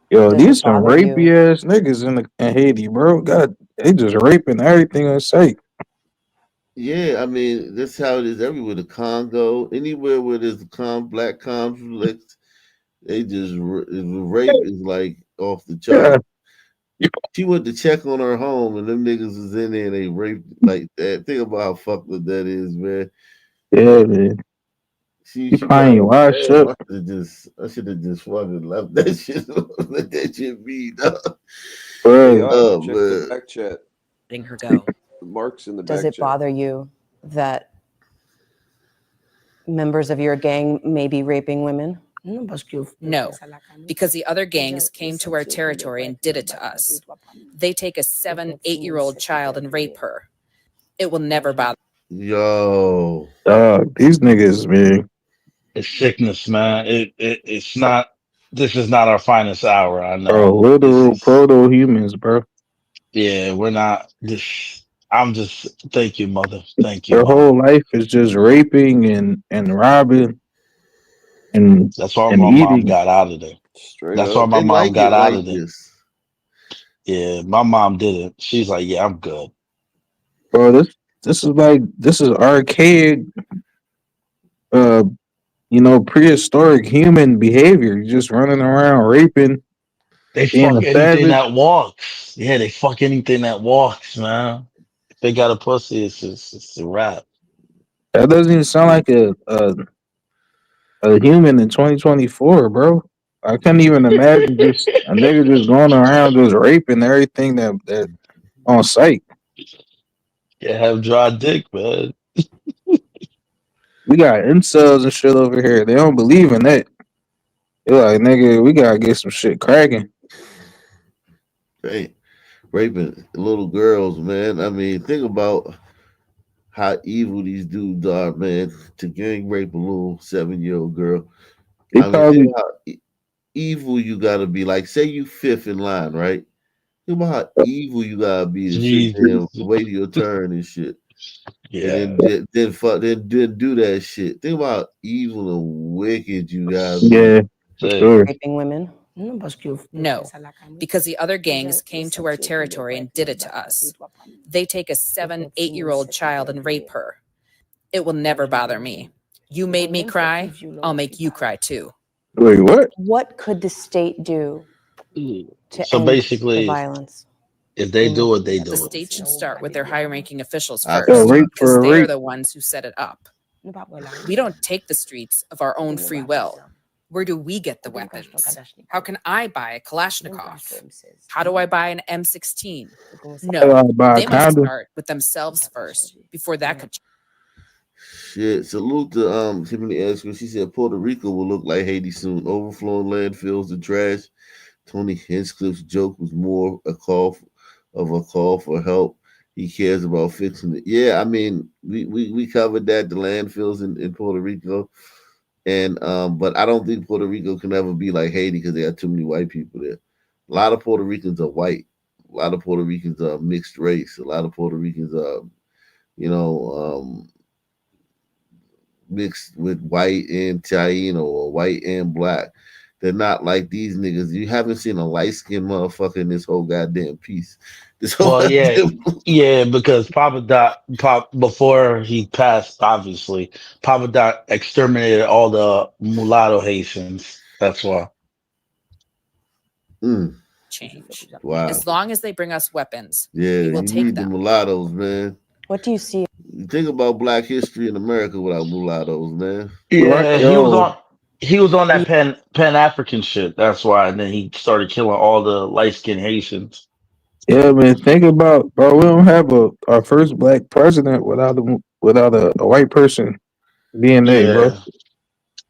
Yo, Does it these some bother you? rapey ass niggas in Haiti, bro. God, they just raping everything in sight. Yeah, I mean that's how it is everywhere. The Congo, anywhere where there's black conflicts, they just rape is like off the chart. She went to check on her home, and them niggas was in there and they raped like that. Think about how fucked up that is, man. Yeah, man. She finally got washed damn, up. I should have just fucking left that shit. Let that shit be, dog. Hey, Bro, check the back chat. Letting her go. Mark's in the Does back it chat. bother you that members of your gang may be raping women? No, because the other gangs came to our territory and did it to us. They take a 7, 8-year-old child and rape her. It will never bother. Yo, these niggas, man. It's sickness, man. It's not. This is not our finest hour. I know. Bro, literal proto humans, bro. Yeah, we're not. I'm just. Thank you, mother. Thank you, Their mother. whole life is just raping and robbing and That's why my mom eating. got out of there. Straight That's up. why my they mom like got it out like of there. this. Yeah, my mom didn't. She's like, yeah, I'm good. Bro, this is archaic, prehistoric human behavior. You're just running around raping. They Being fuck a anything savage. that walks. Yeah, they fuck anything that walks, man. If they got a pussy, it's a wrap. That doesn't even sound like a human in 2024, bro. I couldn't even imagine just a nigga just going around just raping everything that on sight. Yeah, have dry dick, man. We got incels and shit over here. They don't believe in that. They're like, nigga, we gotta get some shit cracking. Hey, raping little girls, man. I mean, think about how evil these dudes are, man. To gang rape a little 7-year-old girl. They I mean, probably think how evil you gotta be. Like, say you fifth in line, right? Think about how evil you gotta be to sit there and Jesus. wait your turn and shit. Yeah. And then do that shit. Think about how evil and wicked you gotta be. yeah, for sure. Raping women? No, because the other gangs came to our territory and did it to us. They take a 7, 8-year-old child and rape her. It will never bother me. You made me cry, I'll make you cry too. Wait, what? What could the state do to So end the basically, violence? if they do it, they The do it. state should start with their high-ranking officials I first, Yo, rape because for a they are rape. the ones who set it up. We don't take the streets of our own free will. Where do we get the weapons? How can I buy a Kalashnikov? How do I buy an M16? No, Buy a they must condom. start with themselves first before that could. Shit. Salute to Tiffany Esco. She said Puerto Rico will look like Haiti soon. Overflowing landfills and trash. Tony Hinchcliffe's joke was more a call for help. He cares about fixing it. Yeah, I mean, we covered that, the landfills in Puerto Rico. And but I don't think Puerto Rico can ever be like Haiti because they got too many white people there. A lot of Puerto Ricans are white. A lot of Puerto Ricans are mixed race. A lot of Puerto Ricans are, you know, mixed with white and Taino or white and black. They're not like these niggas. You haven't seen a light skinned motherfucker in this whole goddamn piece. This whole Well, yeah, goddamn yeah, because Pop before he passed, obviously, Papa Doc exterminated all the mulatto Haitians. That's why. change. Wow. As long as they bring us weapons, Yeah, we will you take need them. the mulattoes, man. What do you see? You think about black history in America without mulattoes, man. Yeah, Yo, he was on that Pan African shit. That's why, and then he started killing all the light skinned Haitians. yeah, man. Think about, bro. We don't have our first black president without a white person being there, bro. Yeah,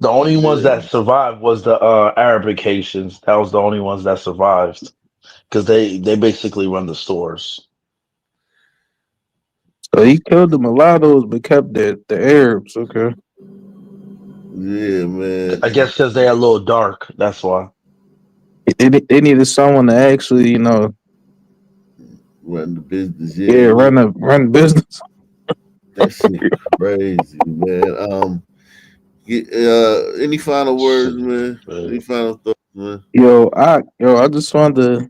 the only ones Yeah. that survived was the Arabic Haitians. That was the only ones that survived because they basically run the stores. So he killed the mulattoes, but kept the Arabs. Okay. Yeah, man. I guess because they're a little dark. That's why. They needed someone to actually, Run the business, yeah, run business. That shit crazy, man. Any final words, man? Any final thoughts, man? Yo, I just wanted to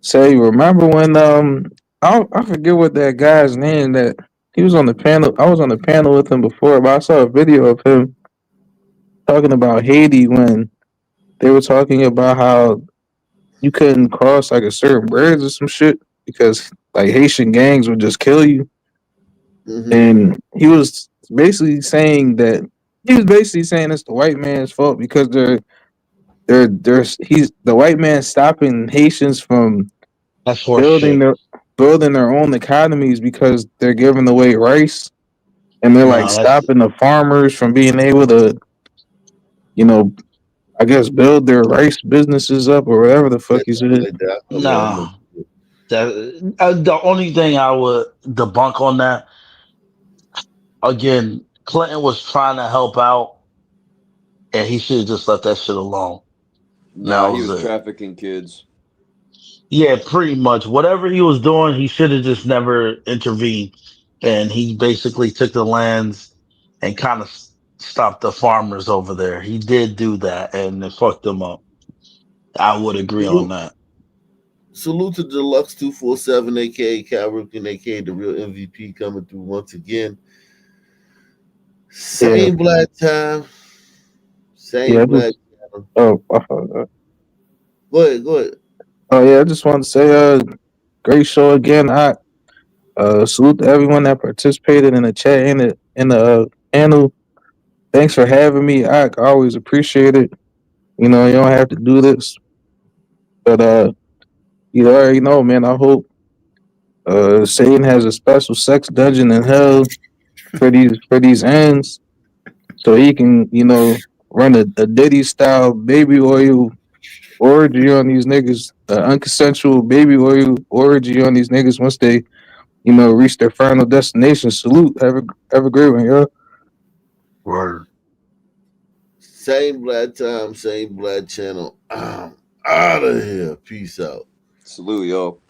say, remember when I forget what that guy's name that he was on the panel. I was on the panel with him before, but I saw a video of him talking about Haiti when they were talking about how you couldn't cross like a certain bridge or some shit because like Haitian gangs would just kill you. Mm-hmm. And he was basically saying that he was basically saying it's the white man's fault because he's the white man stopping Haitians from That's horse building shit. their own economies because they're giving away rice and they're like No, that's stopping the farmers from being able to, I guess build their rice businesses up or whatever the fuck he said. Like that. nah. That the only thing I would debunk on that again, Clinton was trying to help out, and he should have just let that shit alone. Nah, That he was was it. trafficking kids. Yeah, pretty much. Whatever he was doing, he should have just never intervened. And he basically took the lands and kind of stopped the farmers over there. He did do that, and it fucked them up. I would agree on that. Salute to Deluxe 247, aka Cal Ripken, aka the real MVP, coming through once again. Same black time, same black channel. Go ahead. Oh yeah, I just wanted to say, great show again. I salute to everyone that participated in the chat and the panel. Thanks for having me. I always appreciate it. You don't have to do this, but you already know, man. I hope Satan has a special sex dungeon in hell for these ends, so he can run a Diddy style baby oil orgy on these niggas, unconsensual baby oil orgy on these niggas once they reach their final destination. Salute. Have a great one, yo. Word. Same black time, same black channel. I'm out of here. Peace out. Salute, yo.